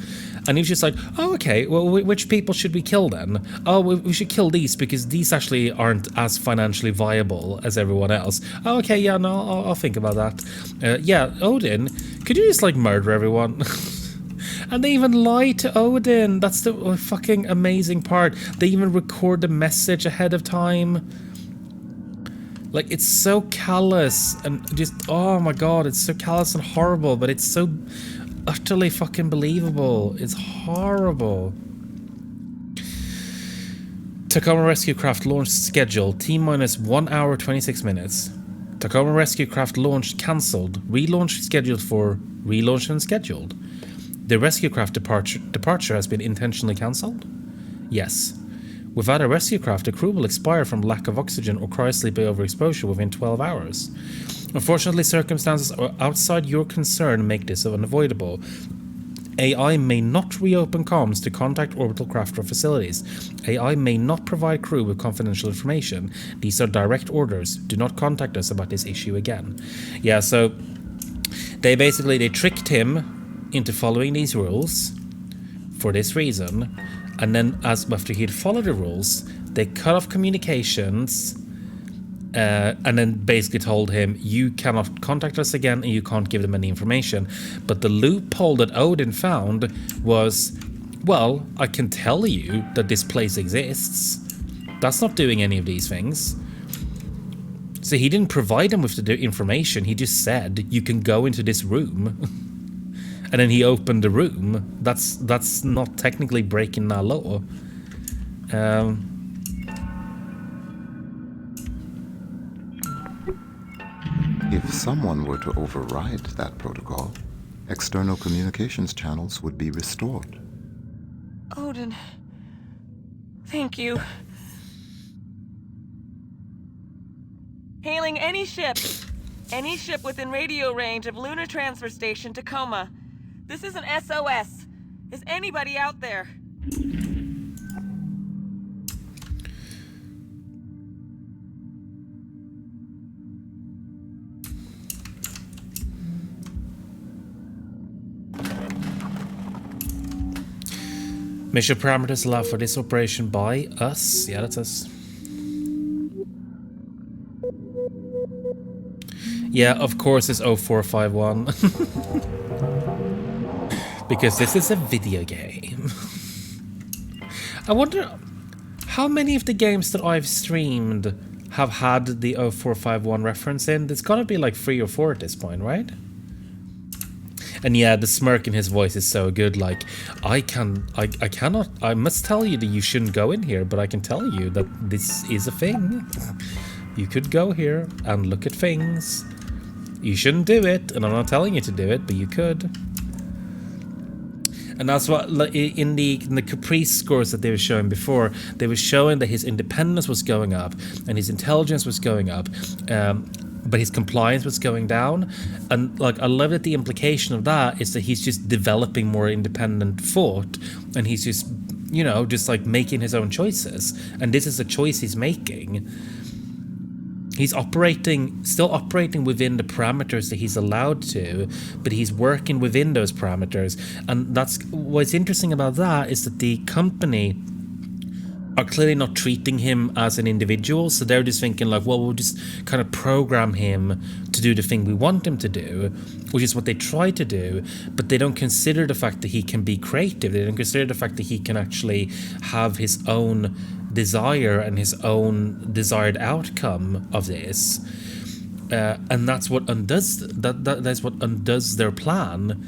And he was just like, oh, okay, well, which people should we kill then? Oh, we should kill these because these actually aren't as financially viable as everyone else. Oh, okay, yeah, no, I'll think about that. Yeah, Odin, could you just, like, murder everyone? And they even lie to Odin. That's the fucking amazing part. They even record the message ahead of time. Like, it's so callous and just, oh my god, it's so callous and horrible, but it's so utterly fucking believable. It's horrible. Tacoma Rescue Craft launch schedule, T-minus 1 hour 26 minutes. Tacoma Rescue Craft launch cancelled. Relaunch scheduled for relaunch and scheduled. The rescue craft departure has been intentionally cancelled? Yes. Without a rescue craft, the crew will expire from lack of oxygen or cryosleep by overexposure within 12 hours. Unfortunately, circumstances outside your concern make this unavoidable. AI may not reopen comms to contact orbital craft or facilities. AI may not provide crew with confidential information. These are direct orders. Do not contact us about this issue again. Yeah, so they tricked him into following these rules for this reason, and then after he'd followed the rules, they cut off communications and then basically told him, you cannot contact us again and you can't give them any information. But the loophole that Odin found was, well, I can tell you that this place exists. That's not doing any of these things. So he didn't provide them with the information. He just said, you can go into this room. And then he opened the room. That's not technically breaking that law. If someone were to override that protocol, external communications channels would be restored. Odin, thank you. Hailing any ship. Any ship within radio range of Lunar Transfer Station, Tacoma. This is an SOS. Is anybody out there? Mission parameters allow for this operation by us. Yeah, that's us. Yeah, of course it's 0451. Because this is a video game. I wonder how many of the games that I've streamed have had the 0451 reference in. It's gotta be like 3 or 4 at this point, right? And yeah, the smirk in his voice is so good. Like, I must tell you that you shouldn't go in here, but I can tell you that this is a thing. You could go here and look at things. You shouldn't do it, and I'm not telling you to do it, but you could. And that's what, in the Caprice scores that they were showing before, they were showing that his independence was going up, and his intelligence was going up, but his compliance was going down. And like, I love that the implication of that is that he's just developing more independent thought, and he's just, you know, just like making his own choices. And this is a choice he's making. He's still operating within the parameters that he's allowed to, but he's working within those parameters. And that's what's interesting about that, is that the company are clearly not treating him as an individual. So they're just thinking like, well, we'll just kind of program him to do the thing we want him to do, which is what they try to do. But they don't consider the fact that he can be creative. They don't consider the fact that he can actually have his own desire and his own desired outcome of this, and that's what undoes that's what undoes their plan.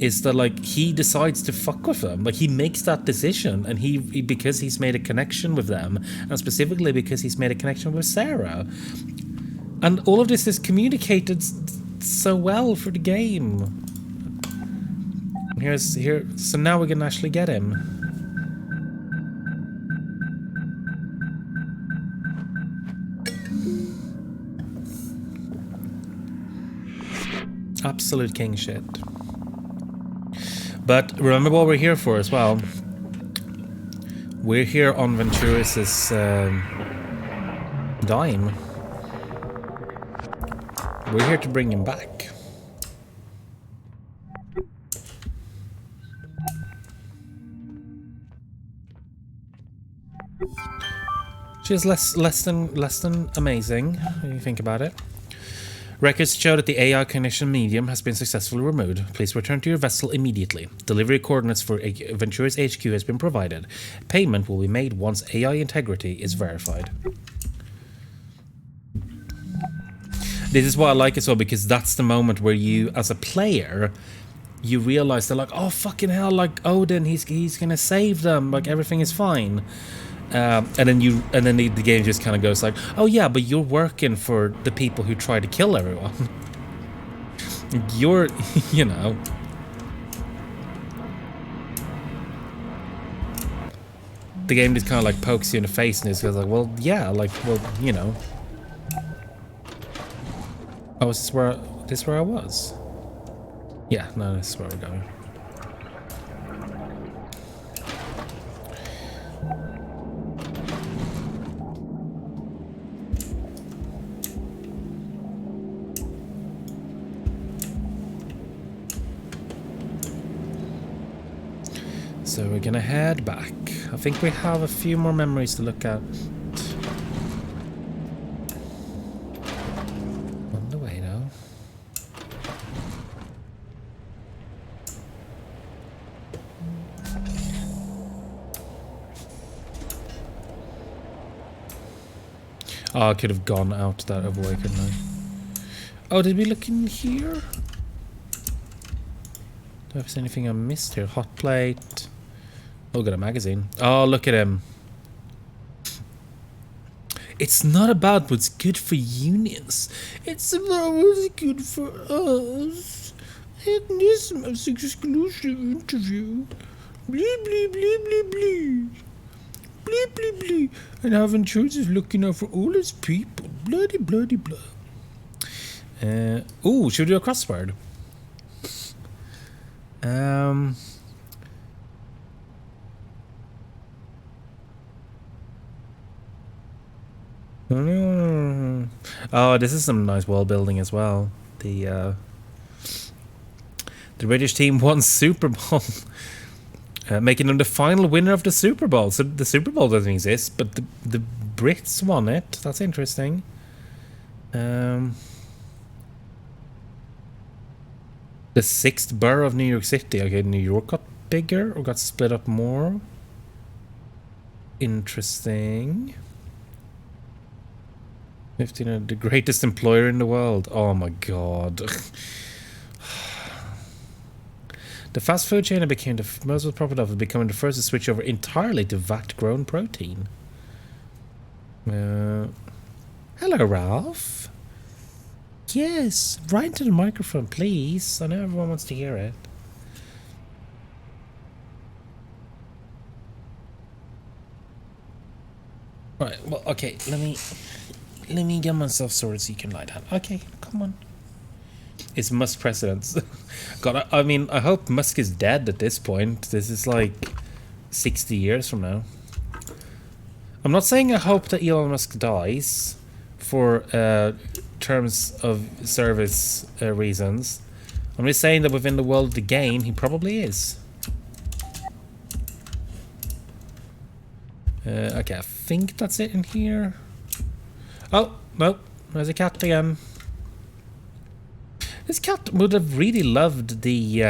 Is that like, he decides to fuck with them, like he makes that decision, and he because he's made a connection with them, and specifically because he's made a connection with Sarah, and all of this is communicated so well for the game. So now we can actually get him. Absolute king shit. But remember what we're here for as well. We're here on Venturis's dime. We're here to bring him back. Which is less than amazing when you think about it. Records show that the AI cognition medium has been successfully removed. Please return to your vessel immediately. Delivery coordinates for Venturis HQ has been provided. Payment will be made once AI integrity is verified. This is what I like as well, because that's the moment where you, as a player, you realize they're like, oh fucking hell, like Odin, he's gonna save them, like everything is fine. And then the game just kind of goes like, oh yeah, but you're working for the people who try to kill everyone. You're, you know. The game just kind of like pokes you in the face and just goes like, well, yeah, like, well, you know. Oh, is this where I was? Yeah, no, this is where we're going. So we're gonna head back. I think we have a few more memories to look at. Oh, I could have gone out that other way, couldn't I? Oh, did we look in here? Do I have anything I missed here? Hot plate. Oh, got a magazine. Oh, look at him. It's not about what's good for unions. It's about what's good for us. And this most exclusive interview. Blee, blee, blee, blee, blee. Blee, blee, blee. And having choices looking out for all his people. Bloody, bloody, blah. Oh, should we do a crossword? Oh, this is some nice wall building as well. The British team won Super Bowl, making them the final winner of the Super Bowl. So the Super Bowl doesn't exist, but the Brits won it. That's interesting. The 6th borough of New York City. Okay, New York got bigger or got split up more. Interesting. 15, the greatest employer in the world. Oh my god. The fast food chain became the most profitable of becoming the first to switch over entirely to VAT-grown protein. Hello, Ralph. Yes, right into the microphone, please. I know everyone wants to hear it. Right, well, okay, let me get myself sorted so you can lie down. Okay, come on. It's Musk precedence. God, I mean, I hope Musk is dead at this point. This is like 60 years from now. I'm not saying I hope that Elon Musk dies for terms of service reasons. I'm just saying that within the world of the game, he probably is. Okay, I think that's it in here. Oh, no, there's a cat again. This cat would have really loved the,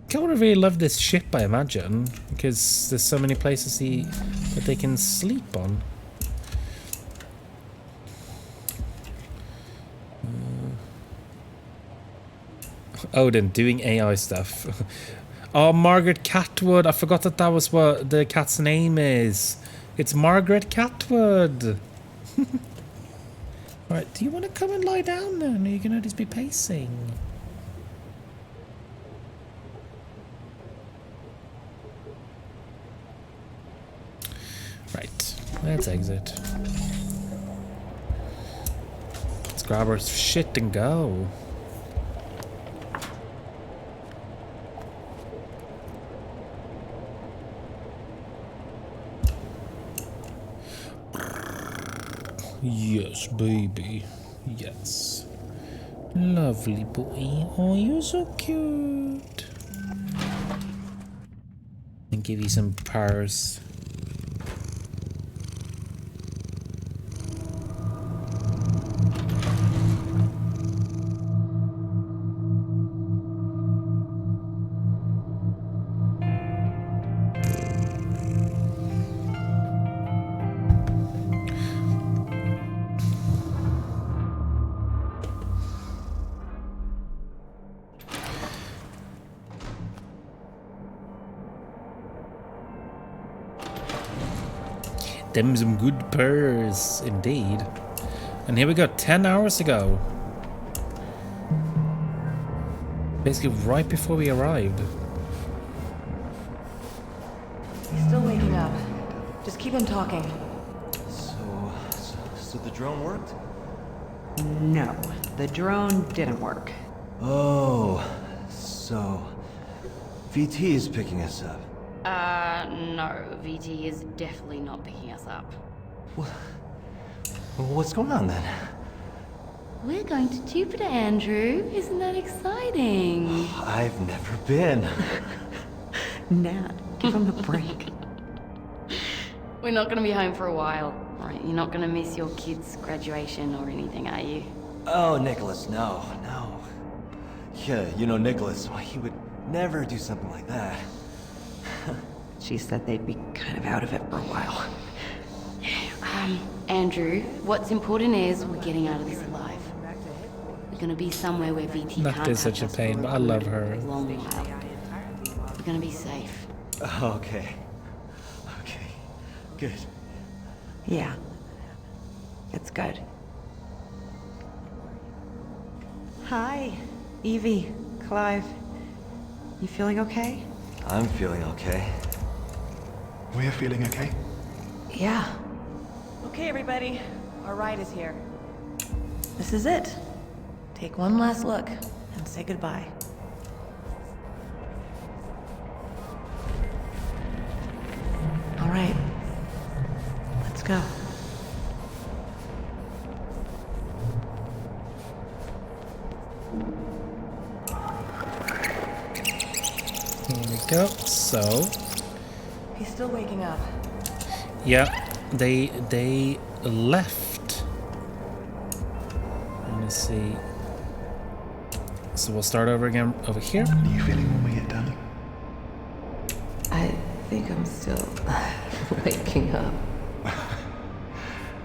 cat would have really loved this ship, I imagine, because there's so many places that they can sleep on. Odin doing AI stuff. Oh, Margaret Catwood. I forgot that was what the cat's name is. It's Margaret Catwood. Right, do you want to come and lie down then? Or are you going to just be pacing? Right, let's exit. Let's grab our shit and go. Yes, baby. Yes. Lovely boy. Oh, you're so cute. And give you some purrs. Them some good purrs, indeed. And here we go, 10 hours to go. Basically right before we arrived. He's still waking up. Just keep him talking. So the drone worked? No, the drone didn't work. Oh, so VT is picking us up. No, VT is definitely not picking us up. What's going on then? We're going to Jupiter, Andrew. Isn't that exciting? I've never been. Nat, give him a break. We're not going to be home for a while. Right, you're not going to miss your kid's graduation or anything, are you? Oh, Nicholas, no. Yeah, you know Nicholas, he would never do something like that. She said they'd be kind of out of it for a while. Andrew, what's important is we're getting out of this alive. We're gonna be somewhere where VT That can't is such touch a us pain, for but I love her. a long while. We're gonna be safe. Okay. Okay. Good. Yeah. It's good. Hi, Evie, Clive. You feeling okay? I'm feeling okay. We're feeling okay. Yeah. Okay, everybody. Our ride is here. This is it. Take one last look and say goodbye. All right. Let's go. Here we go. So, He's still waking up. yeah, they left. Let me see. So we'll start over again over here. Are you feeling when we get done? I think I'm still waking up.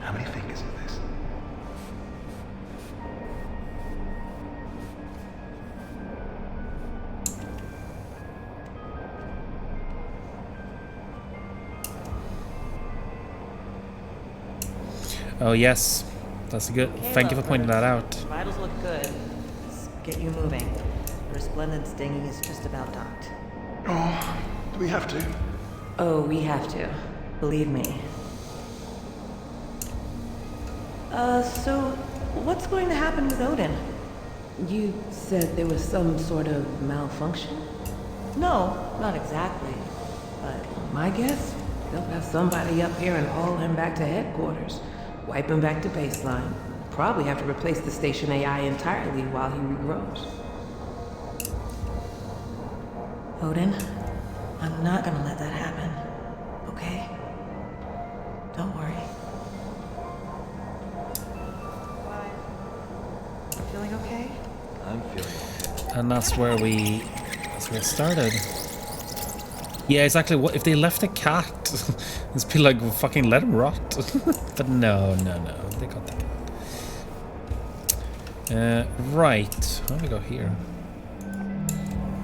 How many fingers is this? Oh yes, that's good. Thank you for pointing that out. Vitals look good. Let's get you moving. Resplendent stinging is just about docked. Oh, do we have to? Oh, we have to. Believe me. So what's going to happen with Odin? You said there was some sort of malfunction? No, not exactly. But my guess, they'll have somebody up here and haul him back to headquarters. Wipe him back to baseline. Probably have to replace the station AI entirely while he regrows. Odin, I'm not gonna let that happen. Okay? Don't worry. Feeling okay? I'm feeling okay. And that's where it started. Yeah, exactly. What if they left a cat? It's be like, fucking let him rot. But no, they got the cat. Right. How do we go here?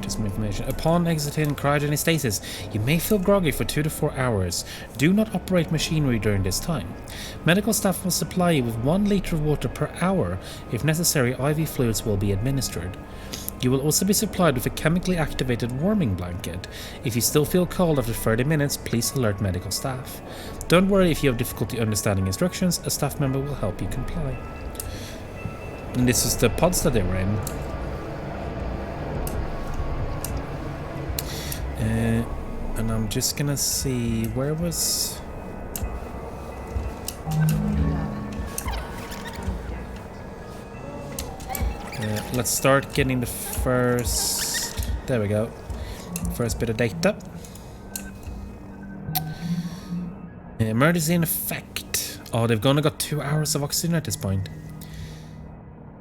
Just some information. Upon exiting cryogenic stasis, you may feel groggy for 2 to 4 hours. Do not operate machinery during this time. Medical staff will supply you with 1 liter of water per hour. If necessary, IV fluids will be administered. You will also be supplied with a chemically activated warming blanket. If you still feel cold after 30 minutes, please alert medical staff. Don't worry if you have difficulty understanding instructions, a staff member will help you comply. And this is the pods that they were in. And I'm just gonna see, where was... let's start getting the first... There we go. First bit of data. Emergency in effect. Oh, they've only got 2 hours of oxygen at this point.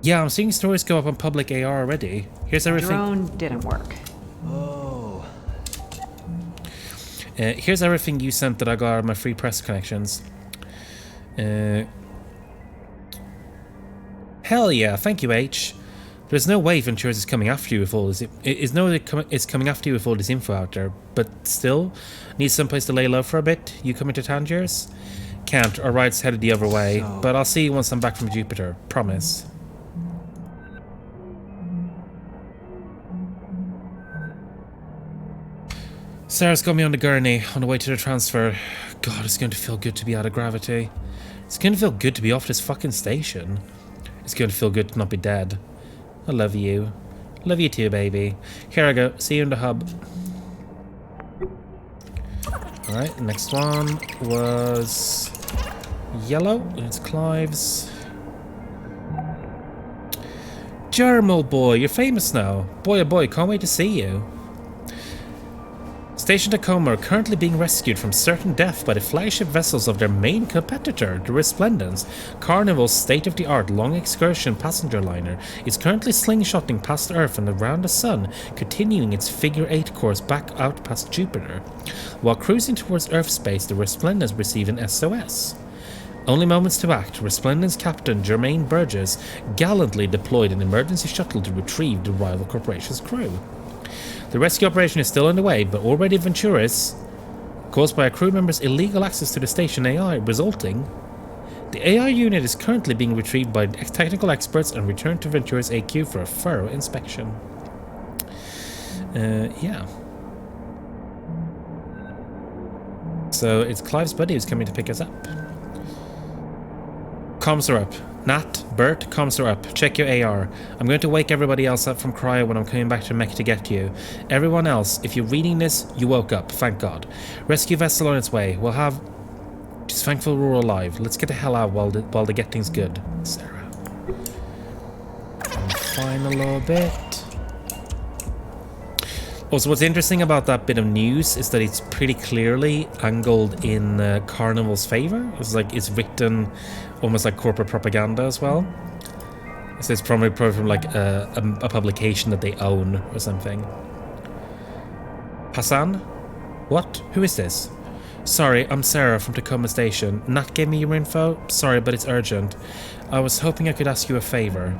Yeah, I'm seeing stories go up on public AR already. Here's everything. Drone didn't work. Oh. Here's everything you sent that I got out of my free press connections. Hell yeah, thank you, H. There's no way Ventures is coming after you with all this. It's coming after you with all this info out there, but still, need someplace to lay low for a bit. You coming to Tangiers? Can't. Our ride's headed the other way, but I'll see you once I'm back from Jupiter. Promise. Sarah's got me on the gurney on the way to the transfer. God, it's going to feel good to be out of gravity. It's going to feel good to be off this fucking station. It's going to feel good to not be dead. I love you. Love you too, baby. Here I go. See you in the hub. Alright, next one was yellow. It's Clive's. Jerem, old boy, you're famous now. Boy, oh boy, can't wait to see you. Station Tacoma are currently being rescued from certain death by the flagship vessels of their main competitor, the Resplendence. Carnival's state-of-the-art long excursion passenger liner is currently slingshotting past Earth and around the Sun, continuing its figure-8 course back out past Jupiter. While cruising towards Earth space, the Resplendence received an SOS. Only moments to act, Resplendent's captain Jermaine Burgess gallantly deployed an emergency shuttle to retrieve the rival corporation's crew. The rescue operation is still underway, but already Venturis, caused by a crew member's illegal access to the station AI, resulting. The AI unit is currently being retrieved by technical experts and returned to Venturis AQ for a thorough inspection. Yeah. So it's Clive's buddy who's coming to pick us up. Comms are up. Nat, Bert, comms are up. Check your AR. I'm going to wake everybody else up from cryo when I'm coming back to mech to get you. Everyone else, if you're reading this, you woke up, thank God. Rescue vessel on its way. We'll have... Just thankful we're all alive. Let's get the hell out while the getting's good. Sarah. Fine a little bit. Also, what's interesting about that bit of news is that it's pretty clearly angled in Carnival's favor. It's like it's written almost like corporate propaganda as well. So it's probably from like a publication that they own or something. Hassan? What? Who is this? Sorry, I'm Sarah from Tacoma Station. Nat gave me your info? Sorry, but it's urgent. I was hoping I could ask you a favor.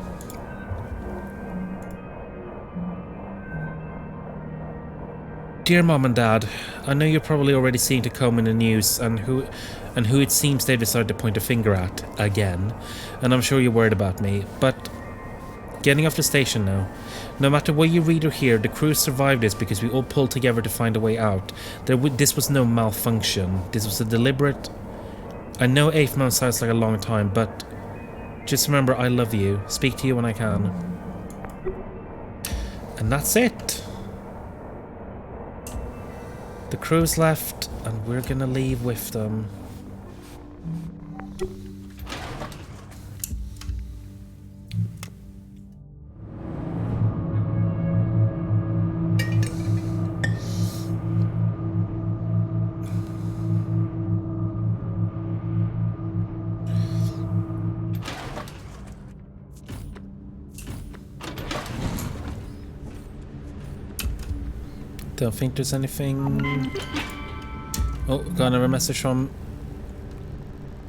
Dear Mom and Dad, I know you're probably already seeing Tacoma in the news and who it seems they decided to point a finger at again, and I'm sure you're worried about me, but getting off the station now. No matter what you read or hear, the crew survived this because we all pulled together to find a way out. This was no malfunction. This was a deliberate... I know 8 months sounds like a long time, but just remember I love you. Speak to you when I can. And that's it. The crew's left, and we're gonna leave with them. Don't think there's anything... Oh, got another message from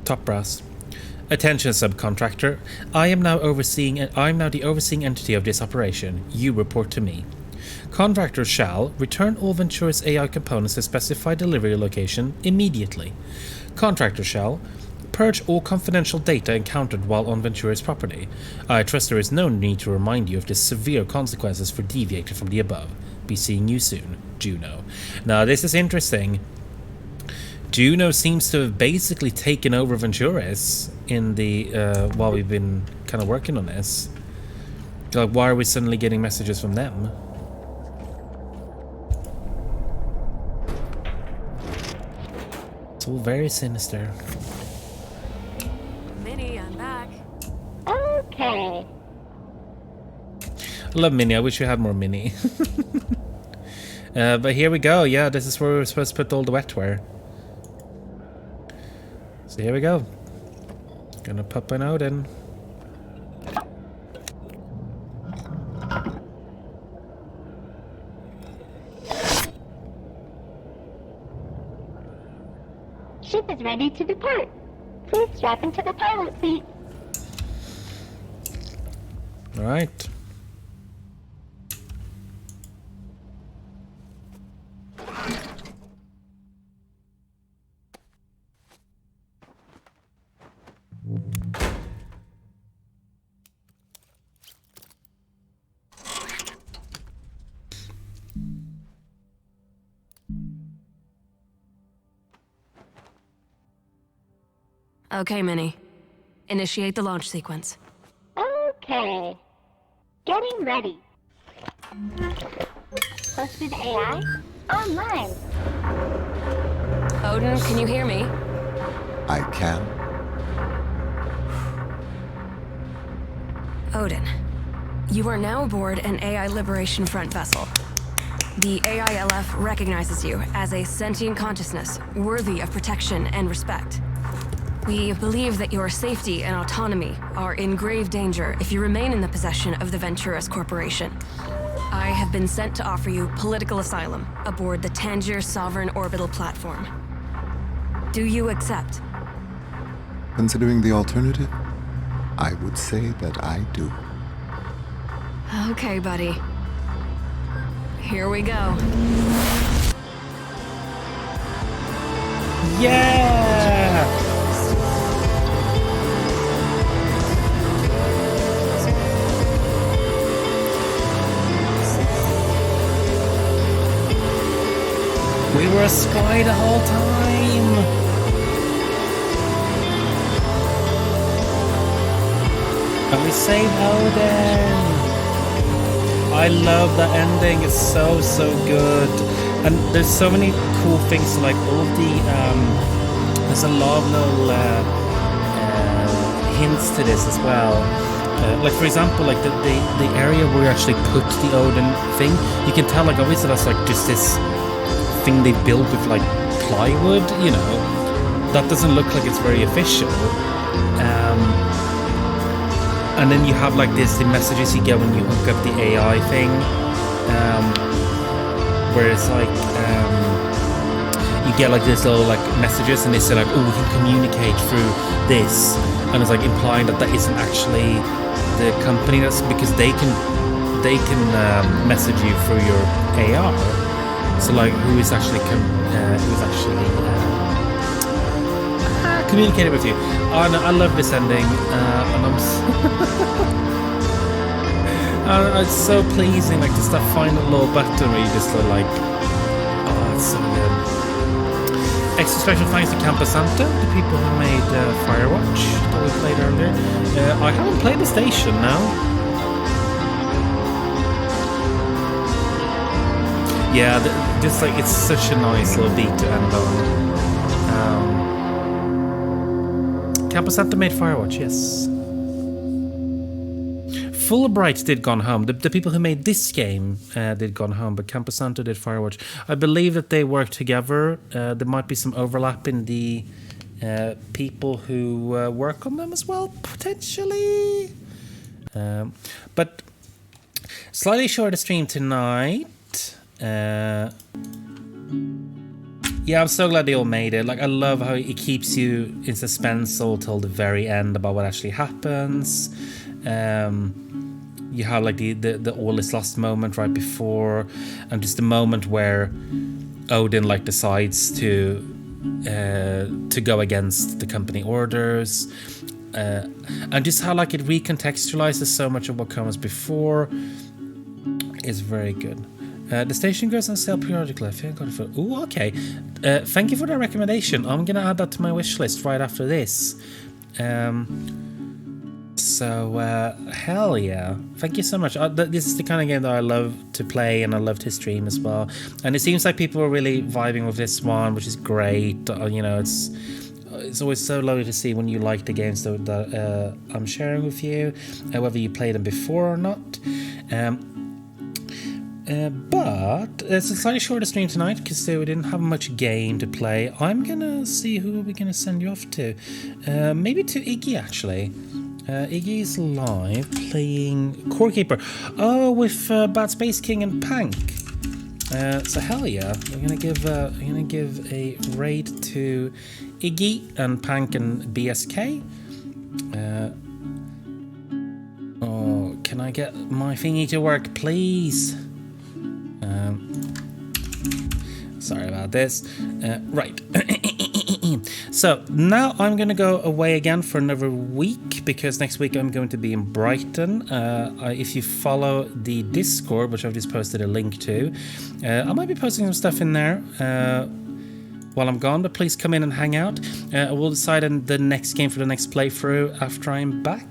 Top Brass. Attention, subcontractor. I'm now the overseeing entity of this operation. You report to me. Contractors shall return all Venturis AI components to specified delivery location immediately. Contractors shall purge all confidential data encountered while on Venturis property. I trust there is no need to remind you of the severe consequences for deviating from the above. Be seeing you soon, Juno. Now this is interesting. Juno seems to have basically taken over Venturis in the while we've been kind of working on this. Like, why are we suddenly getting messages from them? It's all very sinister. Minnie, I'm back. Okay. I love Minnie. I wish we had more Minnie. But here we go. Yeah, this is where we're supposed to put all the wetware. So here we go. Gonna pop an out in. Ship is ready to depart. Please strap into the pilot seat. All right. Okay, Minnie. Initiate the launch sequence. Okay. Getting ready. Hosted AI online. Odin, can you hear me? I can. Odin, you are now aboard an AI Liberation Front vessel. The AILF recognizes you as a sentient consciousness worthy of protection and respect. We believe that your safety and autonomy are in grave danger if you remain in the possession of the Venturis Corporation. I have been sent to offer you political asylum aboard the Tangier Sovereign Orbital Platform. Do you accept? Considering the alternative, I would say that I do. Okay, buddy. Here we go. Yeah! We were a spy the whole time! And we saved Odin! I love the ending, it's so good. And there's so many cool things, like all the, there's a lot of little hints to this as well. Like for example, like the area where you actually put the Odin thing, you can tell like obviously that's like just this thing they built with like plywood, you know. That doesn't look like it's very official. And then you have like the messages you get when you hook up the AI thing, where it's like you get like this little like messages and they say like, oh, we can communicate through this, and it's like implying that isn't actually the company, that's because they can message you through your AR. So like who is actually communicated with you. Oh no, I love this ending, and I'm it's so pleasing, like just that final little button where you just look like, oh, it's so good. Extra special thanks to Camposanta, the people who made Firewatch that we played earlier. I haven't played the station now. Yeah, just like it's such a nice little beat to end on. Camposanta made Firewatch, yes. Fulbright did Gone Home. The people who made this game did Gone Home, but Camposanta did Firewatch. I believe that they work together. There might be some overlap in the people who work on them as well, potentially. But slightly shorter stream tonight. Yeah, I'm so glad they all made it. Like, I love how it keeps you in suspense all till the very end about what actually happens. You have like the all is lost moment right before, and just the moment where Odin like decides to go against the company orders, and just how like it recontextualizes so much of what comes before is very good. The station goes on sale periodically. I think I got it for. Oh, okay. Thank you for that recommendation. I'm gonna add that to my wish list right after this. So hell yeah! Thank you so much. This is the kind of game that I love to play and I love to stream as well. And it seems like people are really vibing with this one, which is great. You know, it's always so lovely to see when you like the games that I'm sharing with you, whether you played them before or not. But it's a slightly shorter stream tonight because we didn't have much game to play. I'm gonna see who we're gonna send you off to. Maybe to Iggy actually. Iggy's live playing Core Keeper. Oh, with Bad Space King and Pank. So hell yeah, we're gonna give a raid to Iggy and Pank and BSK. Oh, can I get my thingy to work, please? Sorry about this. Right. So now I'm going to go away again for another week because next week I'm going to be in Brighton. If you follow the Discord, which I've just posted a link to, I might be posting some stuff in there while I'm gone, but please come in and hang out. We'll decide on the next game for the next playthrough after I'm back.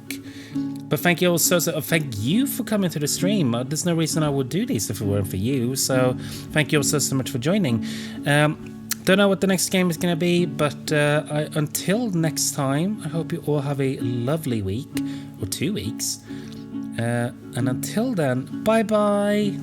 But thank you all thank you for coming to the stream. There's no reason I would do this if it weren't for you. So thank you all so much for joining. Don't know what the next game is going to be, but until next time, I hope you all have a lovely week or 2 weeks. And until then, bye bye.